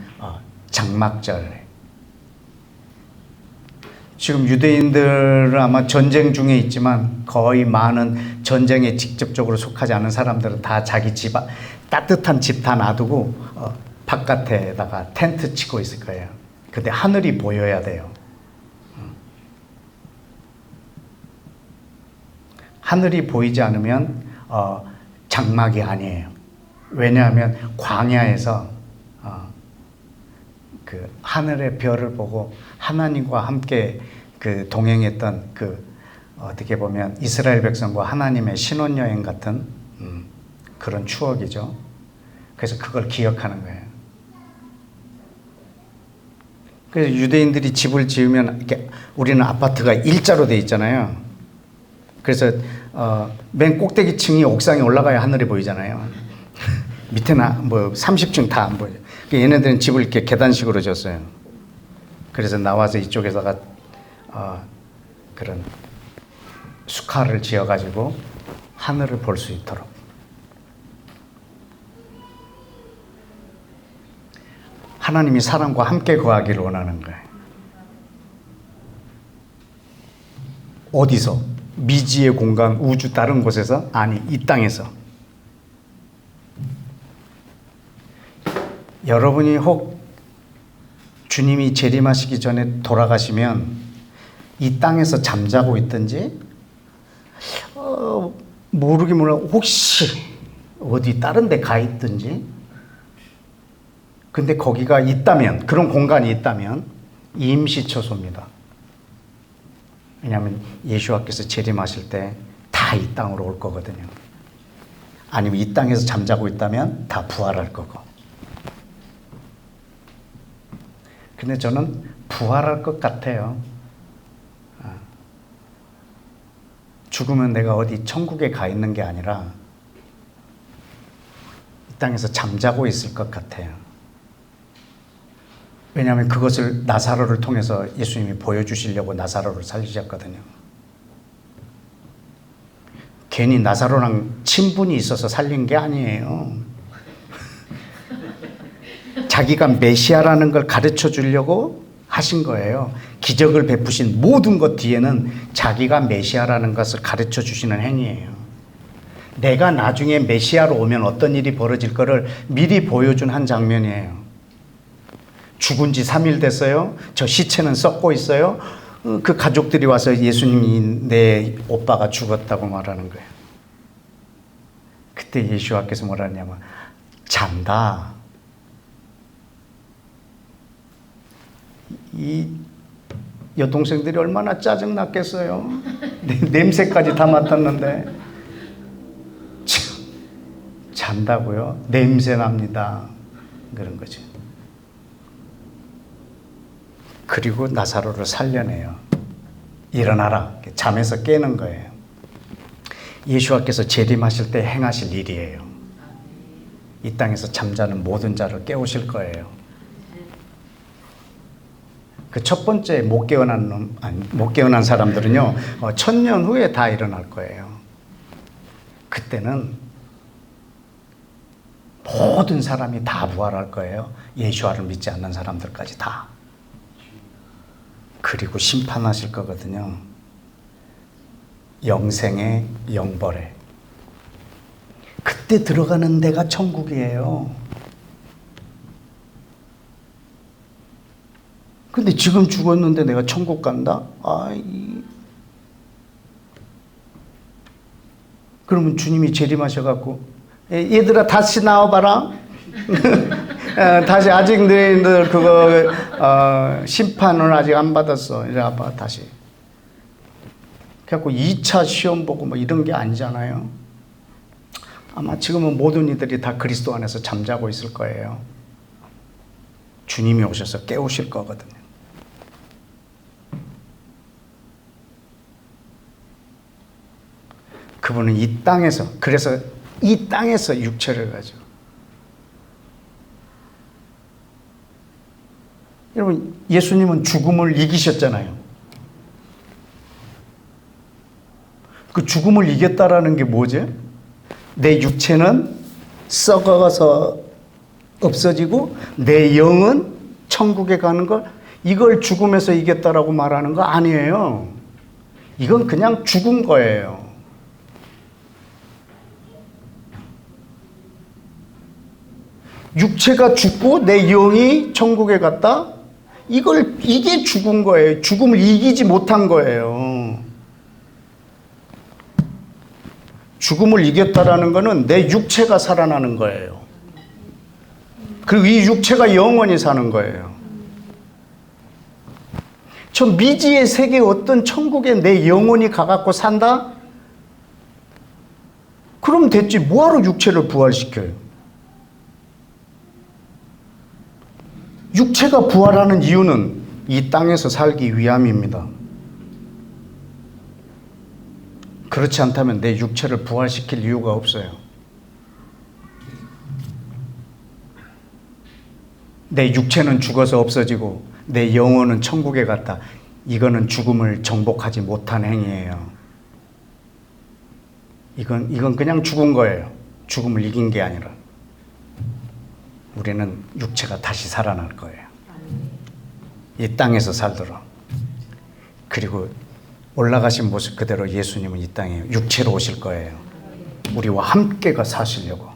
S1: 장막절. 지금 유대인들은 아마 전쟁 중에 있지만 거의 많은 전쟁에 직접적으로 속하지 않은 사람들은 다 자기 집 따뜻한 집 다 놔두고 바깥에다가 텐트 치고 있을 거예요. 근데 하늘이 보여야 돼요. 하늘이 보이지 않으면 장막이 아니에요. 왜냐하면 광야에서 그 하늘의 별을 보고 하나님과 함께 그 동행했던 그 어떻게 보면 이스라엘 백성과 하나님의 신혼여행 같은 그런 추억이죠. 그래서 그걸 기억하는 거예요. 그래서 유대인들이 집을 지으면 이렇게 우리는 아파트가 일자로 돼 있잖아요. 그래서 맨 꼭대기 층이 옥상에 올라가야 하늘이 보이잖아요. 밑에는 뭐 30층 다 안 보여요. 얘네들은 집을 이렇게 계단식으로 졌어요. 그래서 나와서 이쪽에다가 그런 수카를 지어가지고 하늘을 볼 수 있도록. 하나님이 사람과 함께 거하기를 원하는 거예요. 어디서? 미지의 공간, 우주 다른 곳에서? 아니, 이 땅에서. 여러분이 혹 주님이 재림하시기 전에 돌아가시면 이 땅에서 잠자고 있든지 모르긴 몰라 혹시 어디 다른 데 가 있든지 근데 거기가 있다면 그런 공간이 있다면 임시처소입니다. 왜냐하면 예수와께서 재림하실 때 다 이 땅으로 올 거거든요. 아니면 이 땅에서 잠자고 있다면 다 부활할 거고. 근데 저는 부활할 것 같아요. 죽으면 내가 어디 천국에 가 있는 게 아니라 이 땅에서 잠자고 있을 것 같아요. 왜냐하면 그것을 나사로를 통해서 예수님이 보여주시려고 나사로를 살리셨거든요. 괜히 나사로랑 친분이 있어서 살린 게 아니에요. 자기가 메시아라는 걸 가르쳐 주려고 하신 거예요. 기적을 베푸신 모든 것 뒤에는 자기가 메시아라는 것을 가르쳐 주시는 행위예요. 내가 나중에 메시아로 오면 어떤 일이 벌어질 거를 미리 보여준 한 장면이에요. 죽은 지 3일 됐어요. 저 시체는 썩고 있어요. 그 가족들이 와서 예수님이 내 오빠가 죽었다고 말하는 거예요. 그때 예수와께서 뭐라 하냐면 잔다. 이 여동생들이 얼마나 짜증났겠어요. 냄새까지 다 맡았는데 잔다고요? 냄새 납니다. 그런 거죠. 그리고 나사로를 살려내요. 일어나라. 잠에서 깨는 거예요. 예수와께서 재림하실 때 행하실 일이에요. 이 땅에서 잠자는 모든 자를 깨우실 거예요. 그 첫 번째 못 깨어난 사람들은요, 1000년 후에 다 일어날 거예요. 그때는 모든 사람이 다 부활할 거예요. 예수와를 믿지 않는 사람들까지 다. 그리고 심판하실 거거든요. 영생의 영벌에. 그때 들어가는 데가 천국이에요. 근데 지금 죽었는데 내가 천국 간다? 그러면 주님이 재림하셔갖고 얘들아 다시 나와봐라. 다시 아직 너희들 그거 심판을 아직 안 받았어. 이래 봐 다시. 그래갖고 2차 시험 보고 뭐 이런 게 아니잖아요. 아마 지금은 모든 이들이 다 그리스도 안에서 잠자고 있을 거예요. 주님이 오셔서 깨우실 거거든요. 그분은 이 땅에서, 그래서 이 땅에서 육체를 가지고. 여러분, 예수님은 죽음을 이기셨잖아요. 그 죽음을 이겼다라는 게 뭐죠? 내 육체는 썩어가서 없어지고 내 영은 천국에 가는 걸, 이걸 죽음에서 이겼다라고 말하는 거 아니에요. 이건 그냥 죽은 거예요. 육체가 죽고 내 영이 천국에 갔다? 이게 죽은 거예요. 죽음을 이기지 못한 거예요. 죽음을 이겼다라는 거는 내 육체가 살아나는 거예요. 그리고 이 육체가 영원히 사는 거예요. 저 미지의 세계 어떤 천국에 내 영혼이 가갖고 산다? 그럼 됐지. 뭐하러 육체를 부활시켜요? 육체가 부활하는 이유는 이 땅에서 살기 위함입니다. 그렇지 않다면 내 육체를 부활시킬 이유가 없어요. 내 육체는 죽어서 없어지고 내 영혼은 천국에 갔다. 이거는 죽음을 정복하지 못한 행위예요. 이건 그냥 죽은 거예요. 죽음을 이긴 게 아니라. 우리는 육체가 다시 살아날 거예요. 이 땅에서 살도록. 그리고 올라가신 모습 그대로 예수님은 이 땅에 육체로 오실 거예요. 우리와 함께가 사시려고.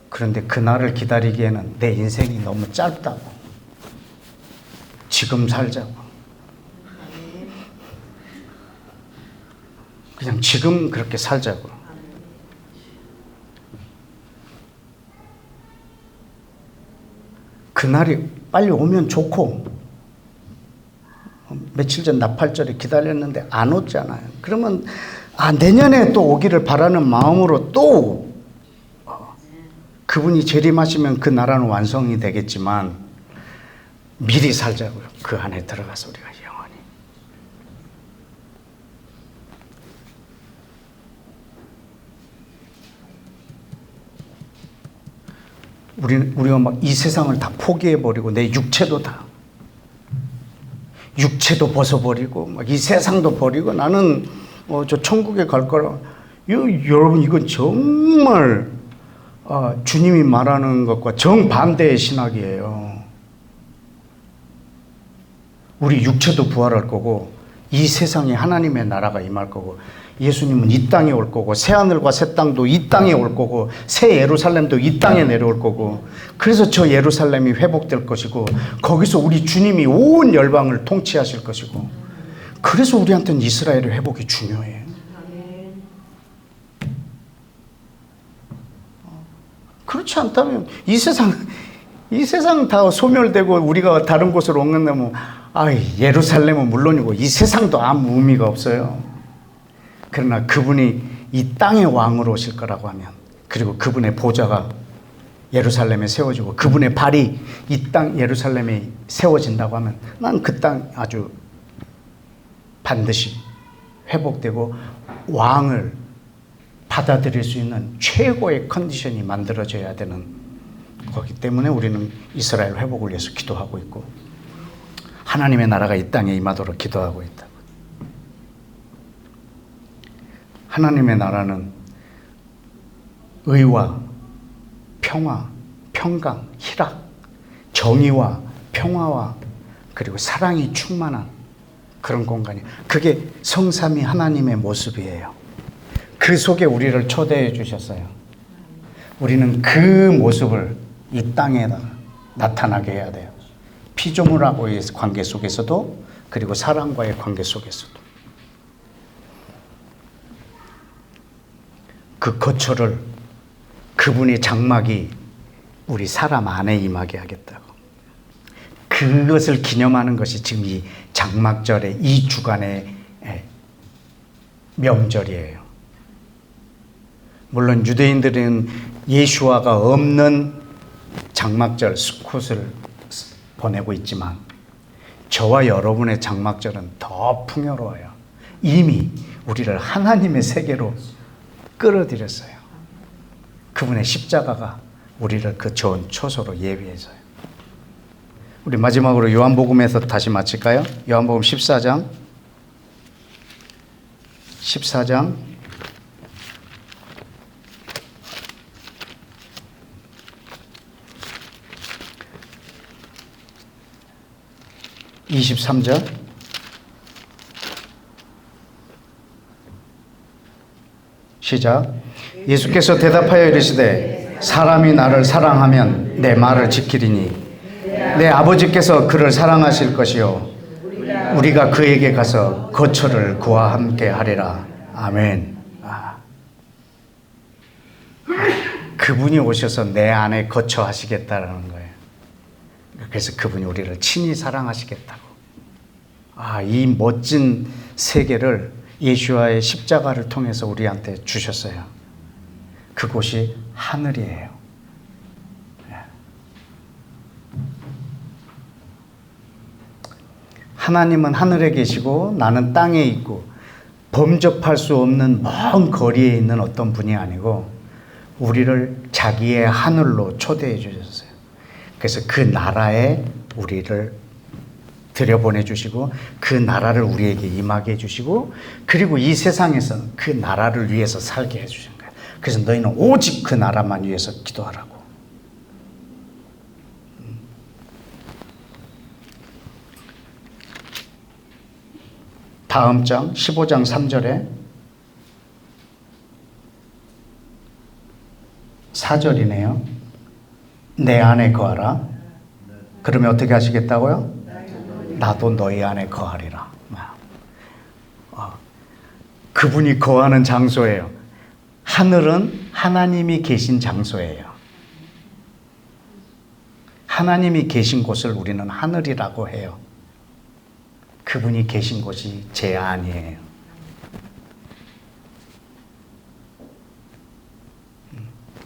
S1: 그런데 그날을 기다리기에는 내 인생이 너무 짧다고. 지금 살자고. 그냥 지금 그렇게 살자고. 그날이 빨리 오면 좋고, 며칠 전 나팔절에 기다렸는데 안 오잖아요. 그러면 내년에 또 오기를 바라는 마음으로 또 그분이 재림하시면 그 나라는 완성이 되겠지만 미리 살자고요. 그 안에 들어가서 우리가 영원히. 우리가 막 이 세상을 다 포기해버리고 내 육체도 육체도 벗어버리고 막 이 세상도 버리고 나는 저 천국에 갈 거라. 여러분 이건 정말 주님이 말하는 것과 정반대의 신학이에요. 우리 육체도 부활할 거고 이 세상에 하나님의 나라가 임할 거고 예수님은 이 땅에 올 거고 새하늘과 새 땅도 이 땅에 올 거고 새 예루살렘도 이 땅에 내려올 거고 그래서 저 예루살렘이 회복될 것이고 거기서 우리 주님이 온 열방을 통치하실 것이고 그래서 우리한테는 이스라엘의 회복이 중요해요. 그렇지 않다면 이 세상 다 소멸되고 우리가 다른 곳으로 옮긴다면 예루살렘은 물론이고 이 세상도 아무 의미가 없어요. 그러나 그분이 이 땅의 왕으로 오실 거라고 하면, 그리고 그분의 보좌가 예루살렘에 세워지고 그분의 발이 이 땅 예루살렘에 세워진다고 하면 난 그 땅 아주 반드시 회복되고 왕을 받아들일 수 있는 최고의 컨디션이 만들어져야 되는 거기 때문에 우리는 이스라엘 회복을 위해서 기도하고 있고 하나님의 나라가 이 땅에 임하도록 기도하고 있다. 하나님의 나라는 의와 평화, 평강, 희락, 정의와 평화와 그리고 사랑이 충만한 그런 공간이에요. 그게 성삼위 하나님의 모습이에요. 그 속에 우리를 초대해 주셨어요. 우리는 그 모습을 이 땅에다 나타나게 해야 돼요. 피조물하고의 관계 속에서도, 그리고 사랑과의 관계 속에서도. 그 거처를, 그분의 장막이 우리 사람 안에 임하게 하겠다고. 그것을 기념하는 것이 지금 이 장막절의 이 주간의 명절이에요. 물론 유대인들은 예수와가 없는 장막절 수컷을 보내고 있지만 저와 여러분의 장막절은 더 풍요로워요. 이미 우리를 하나님의 세계로 끌어들였어요. 그분의 십자가가 우리를 그 좋은 초소로 예비해서요. 우리 마지막으로 요한복음에서 다시 마칠까요? 요한복음 14장 23절 시작. 예수께서 대답하여 이르시되 사람이 나를 사랑하면 내 말을 지키리니 내 아버지께서 그를 사랑하실 것이요 우리가 그에게 가서 거처를 그와 함께 하리라. 아멘. 그분이 오셔서 내 안에 거처하시겠다라는 거예요. 그래서 그분이 우리를 친히 사랑하시겠다고. 이 멋진 세계를 예수와의 십자가를 통해서 우리한테 주셨어요. 그곳이 하늘이에요. 하나님은 하늘에 계시고 나는 땅에 있고 범접할 수 없는 먼 거리에 있는 어떤 분이 아니고 우리를 자기의 하늘로 초대해 주셨어요. 그래서 그 나라에 우리를 들여보내 주시고 그 나라를 우리에게 임하게 해 주시고 그리고 이 세상에서 그 나라를 위해서 살게 해 주신 거예요. 그래서 너희는 오직 그 나라만 위해서 기도하라고. 다음 장 15장 3절에 4절이네요. 내 안에 거하라. 그러면 어떻게 하시겠다고요? 나도 너희 안에 거하리라. 그분이 거하는 장소예요. 하늘은 하나님이 계신 장소예요. 하나님이 계신 곳을 우리는 하늘이라고 해요. 그분이 계신 곳이 제 안이에요.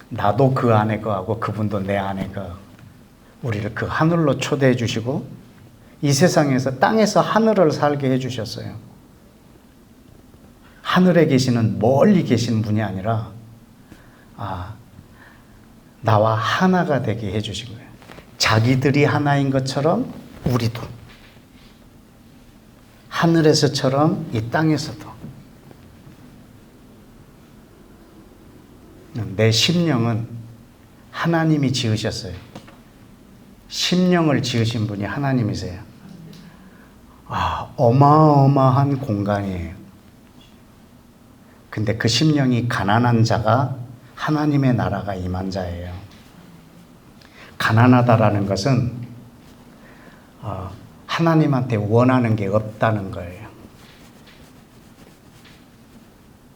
S1: 나도 그 안에 거하고 그분도 내 안에 거하고 우리를 그 하늘로 초대해 주시고 이 세상에서 땅에서 하늘을 살게 해 주셨어요. 하늘에 계시는 멀리 계신 분이 아니라 나와 하나가 되게 해 주신 거예요. 자기들이 하나인 것처럼 우리도 하늘에서처럼 이 땅에서도 내 심령은 하나님이 지으셨어요. 심령을 지으신 분이 하나님이세요. 어마어마한 공간이에요. 근데 그 심령이 가난한 자가 하나님의 나라가 임한 자예요. 가난하다라는 것은 하나님한테 원하는 게 없다는 거예요.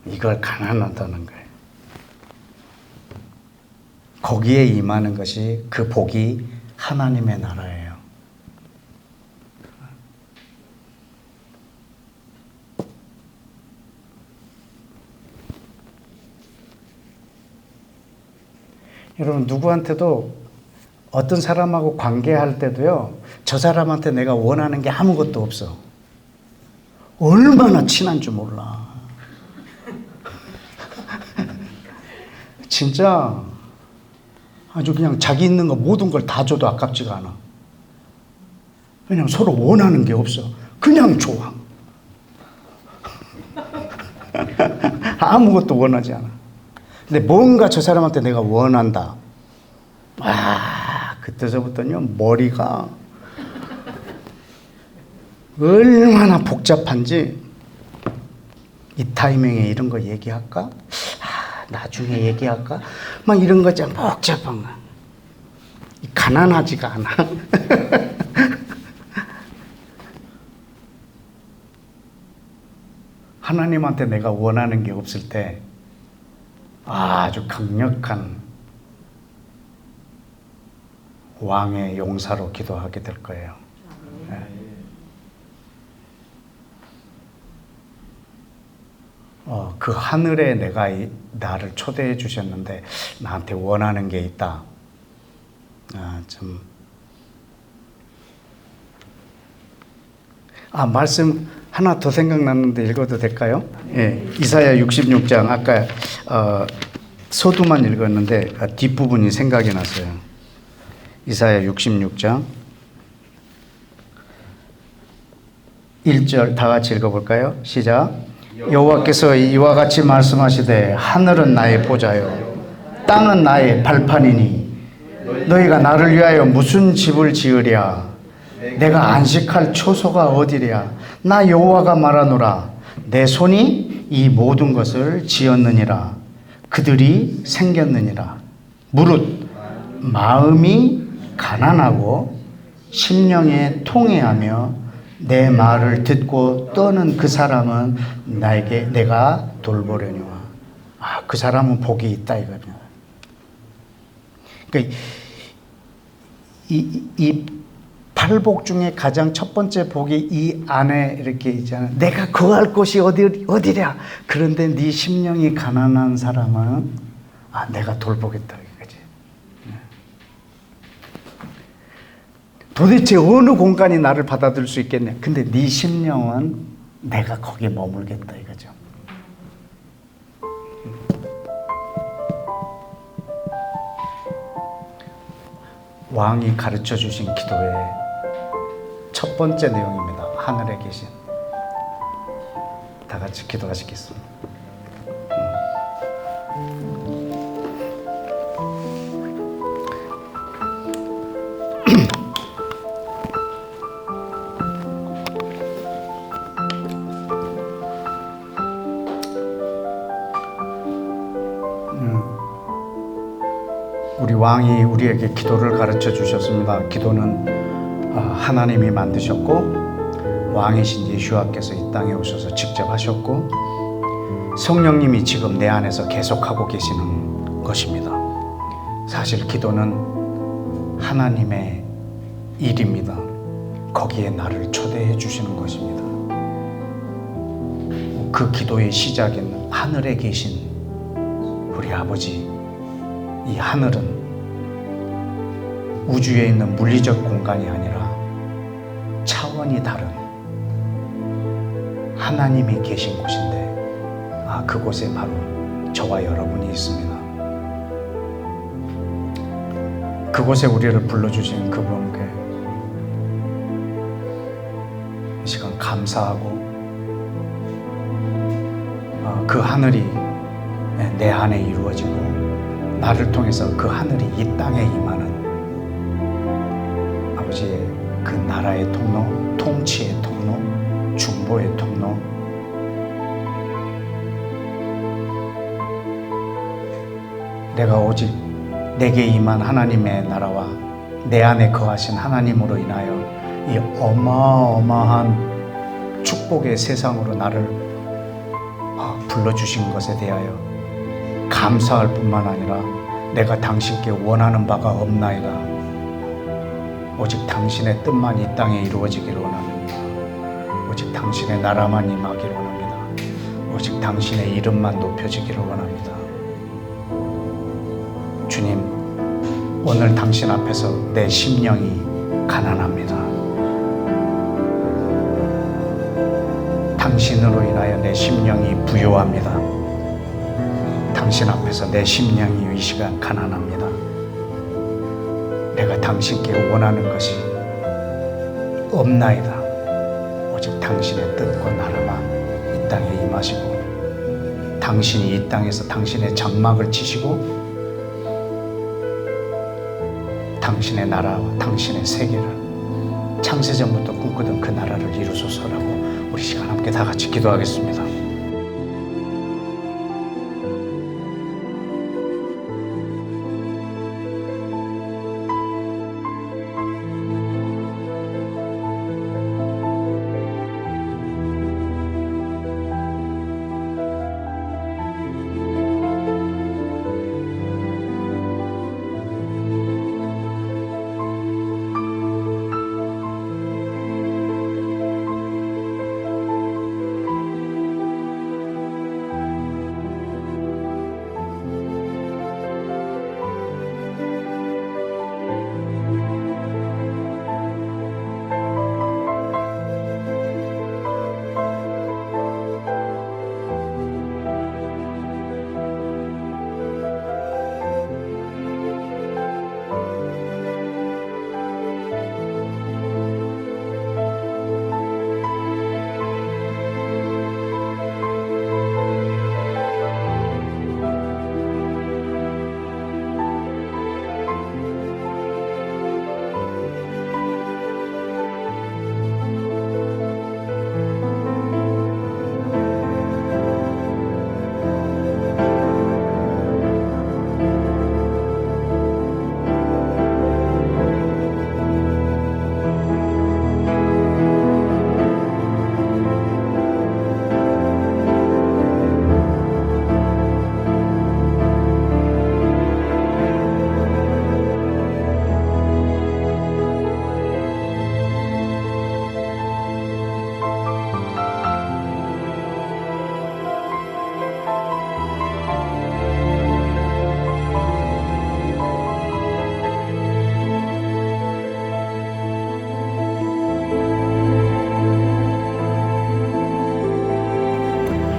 S1: 이걸 가난하다는 거예요. 거기에 임하는 것이 그 복이 하나님의 나라예요. 여러분, 누구한테도 어떤 사람하고 관계할 때도요, 저 사람한테 내가 원하는 게 아무것도 없어. 얼마나 친한 줄 몰라. 진짜 아주 그냥 자기 있는 거 모든 걸 다 줘도 아깝지가 않아. 왜냐면 서로 원하는 게 없어. 그냥 좋아. 아무것도 원하지 않아. 근데 뭔가 저 사람한테 내가 원한다. 그때서부터는요, 머리가 얼마나 복잡한지, 이 타이밍에 이런 거 얘기할까? 나중에 얘기할까? 막 이런 거 참 복잡한 거. 가난하지가 않아. 하나님한테 내가 원하는 게 없을 때 아주 강력한 왕의 용사로 기도하게 될 거예요. 네. 그 하늘에 내가 나를 초대해 주셨는데 나한테 원하는 게 있다. 말씀 하나 더 생각났는데 읽어도 될까요? 예, 이사야 66장 아까 서두만 읽었는데 뒷부분이 생각이 났어요. 이사야 66장 1절 다 같이 읽어볼까요? 시작. 여호와께서 이와 같이 말씀하시되 하늘은 나의 보좌요 땅은 나의 발판이니 너희가 나를 위하여 무슨 집을 지으랴. 내가 안식할 초소가 어디랴. 나 여호와가 말하노라. 내 손이 이 모든 것을 지었느니라. 그들이 생겼느니라. 무릇 마음이 가난하고 심령에 통회하며 내 말을 듣고 떠는 그 사람은 내가 돌보려니와. 그 사람은 복이 있다 이거죠. 그러니까 이 팔복 중에 가장 첫 번째 복이 이 안에 이렇게 있잖아요. 내가 거할 곳이 어디랴. 그런데 네 심령이 가난한 사람은 내가 돌보겠다 이거지. 도대체 어느 공간이 나를 받아들일 수 있겠냐. 근데 네 심령은 내가 거기에 머물겠다 이거죠. 왕이 가르쳐 주신 기도의 첫 번째 내용입니다. 하늘에 계신. 다 같이 기도하시겠습니다. 우리 왕이 우리에게 기도를 가르쳐 주셨습니다. 기도는 하나님이 만드셨고 왕이신 예수와께서 이 땅에 오셔서 직접 하셨고 성령님이 지금 내 안에서 계속하고 계시는 것입니다. 사실 기도는 하나님의 일입니다. 거기에 나를 초대해 주시는 것입니다. 그 기도의 시작은 하늘에 계신 우리 아버지. 이 하늘은 우주에 있는 물리적 공간이 아니라 차원이 다른 하나님이 계신 곳인데 그곳에 바로 저와 여러분이 있습니다. 그곳에 우리를 불러주신 그분께 이 시간 감사하고 그 하늘이 내 안에 이루어지고 나를 통해서 그 하늘이 이 땅에 임하는 아버지의 그 나라의 통로, 통치의 통로, 중보의 통로, 내가 오직 내게 임한 하나님의 나라와 내 안에 거하신 하나님으로 인하여 이 어마어마한 축복의 세상으로 나를 불러주신 것에 대하여 감사할 뿐만 아니라 내가 당신께 원하는 바가 없나이다. 오직 당신의 뜻만 이 땅에 이루어지기를 원합니다. 오직 당신의 나라만 임하기를 원합니다. 오직 당신의 이름만 높여지기를 원합니다. 주님, 오늘 당신 앞에서 내 심령이 가난합니다. 당신으로 인하여 내 심령이 부요합니다. 당신 앞에서 내 심령이 이 시간 가난합니다. 내가 당신께 원하는 것이 없나이다. 오직 당신의 뜻과 나라만 이 땅에 임하시고, 당신이 이 땅에서 당신의 장막을 치시고 당신의 나라와 당신의 세계를 창세전부터 꿈꾸던 그 나라를 이루소서라고 우리 시간 함께 다 같이 기도하겠습니다.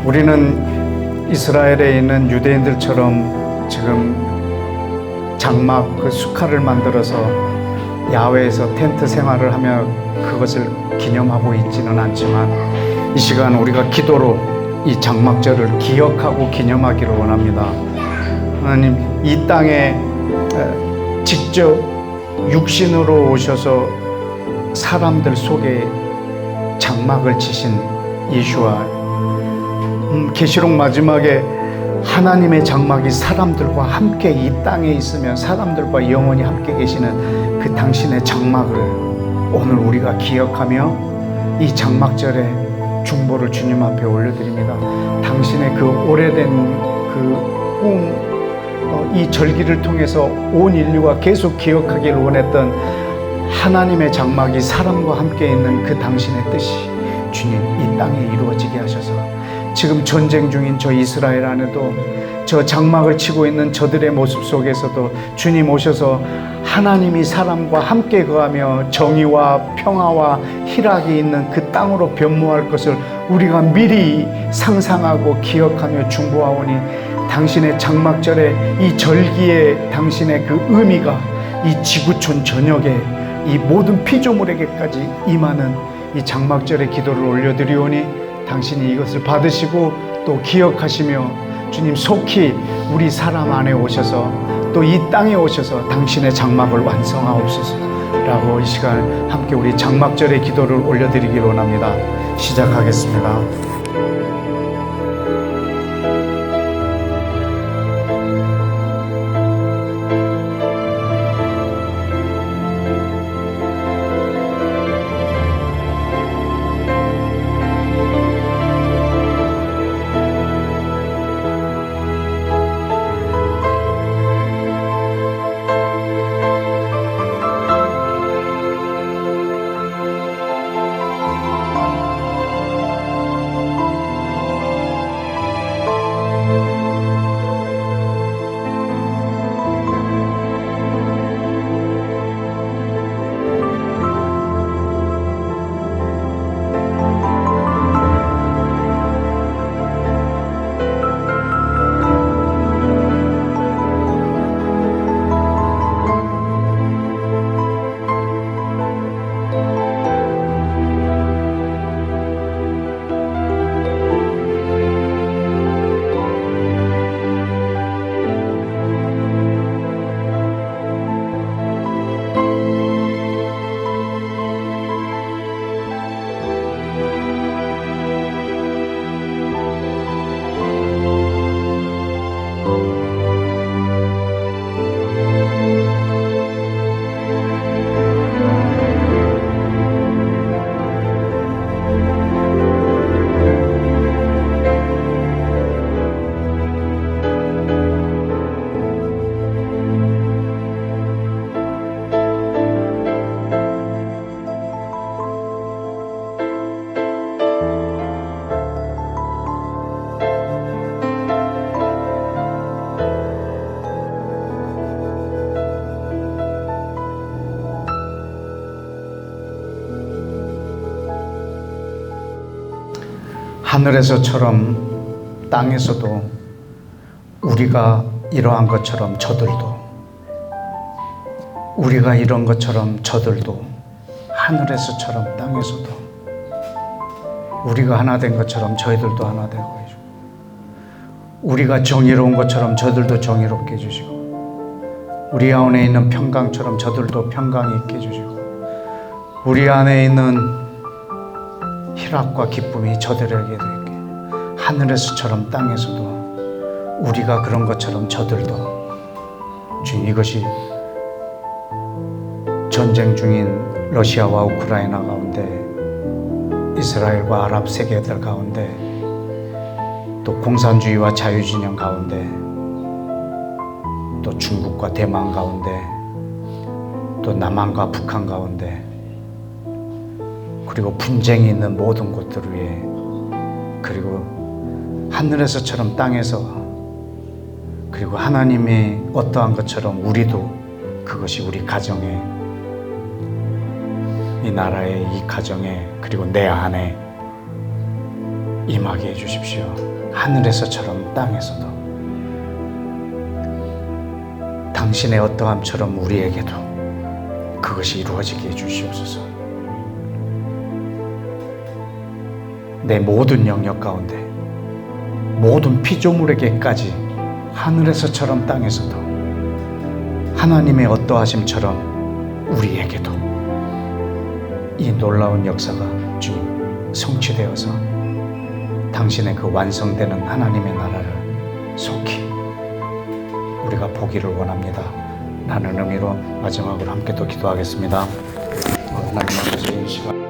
S1: 우리는 이스라엘에 있는 유대인들처럼 지금 장막 그 수칼을 만들어서 야외에서 텐트 생활을 하며 그것을 기념하고 있지는 않지만, 이 시간 우리가 기도로 이 장막절을 기억하고 기념하기를 원합니다. 하나님, 이 땅에 직접 육신으로 오셔서 사람들 속에 장막을 치신 예수와 계시록 마지막에 하나님의 장막이 사람들과 함께 이 땅에 있으면 사람들과 영원히 함께 계시는 그 당신의 장막을 오늘 우리가 기억하며 이 장막절에 중보를 주님 앞에 올려드립니다. 당신의 그 오래된 그 꿈, 이 절기를 통해서 온 인류가 계속 기억하기를 원했던 하나님의 장막이 사람과 함께 있는 그 당신의 뜻이 주님 이 땅에 이루어지게 하셔서, 지금 전쟁 중인 저 이스라엘 안에도 저 장막을 치고 있는 저들의 모습 속에서도 주님 오셔서 하나님이 사람과 함께 거하며 정의와 평화와 희락이 있는 그 땅으로 변모할 것을 우리가 미리 상상하고 기억하며 중보하오니, 당신의 장막절에 이 절기에 당신의 그 의미가 이 지구촌 전역에 이 모든 피조물에게까지 임하는 이 장막절의 기도를 올려드리오니, 당신이 이것을 받으시고 또 기억하시며 주님 속히 우리 사람 안에 오셔서 또 이 땅에 오셔서 당신의 장막을 완성하옵소서 라고 이 시간 함께 우리 장막절의 기도를 올려드리기를 원합니다. 시작하겠습니다. 하늘에서처럼 땅에서도 우리가 이러한 것처럼 저들도, 우리가 이런 것처럼 저들도, 하늘에서처럼 땅에서도 우리가 하나 된 것처럼 저희들도 하나 되고 해주고, 우리가 정의로운 것처럼 저들도 정의롭게 해주시고, 우리 안에 있는 평강처럼 저들도 평강이 있게 해주시고, 우리 안에 있는 희락과 기쁨이 저들에게 되게, 하늘에서처럼 땅에서도 우리가 그런 것처럼 저들도, 주님, 이것이 전쟁 중인 러시아와 우크라이나 가운데, 이스라엘과 아랍 세계들 가운데, 또 공산주의와 자유진영 가운데, 또 중국과 대만 가운데, 또 남한과 북한 가운데, 그리고 분쟁이 있는 모든 곳들 위에, 그리고 하늘에서처럼 땅에서, 그리고 하나님이 어떠한 것처럼 우리도 그것이 우리 가정에, 이 나라의 이 가정에, 그리고 내 안에 임하게 해주십시오. 하늘에서처럼 땅에서도 당신의 어떠함처럼 우리에게도 그것이 이루어지게 해주시옵소서. 내 모든 영역 가운데, 모든 피조물에게까지 하늘에서처럼 땅에서도 하나님의 어떠하심처럼 우리에게도 이 놀라운 역사가 주님 성취되어서 당신의 그 완성되는 하나님의 나라를 속히 우리가 보기를 원합니다. 라는 의미로 마지막으로 함께 또 기도하겠습니다. 하나님 아버지, 이 시간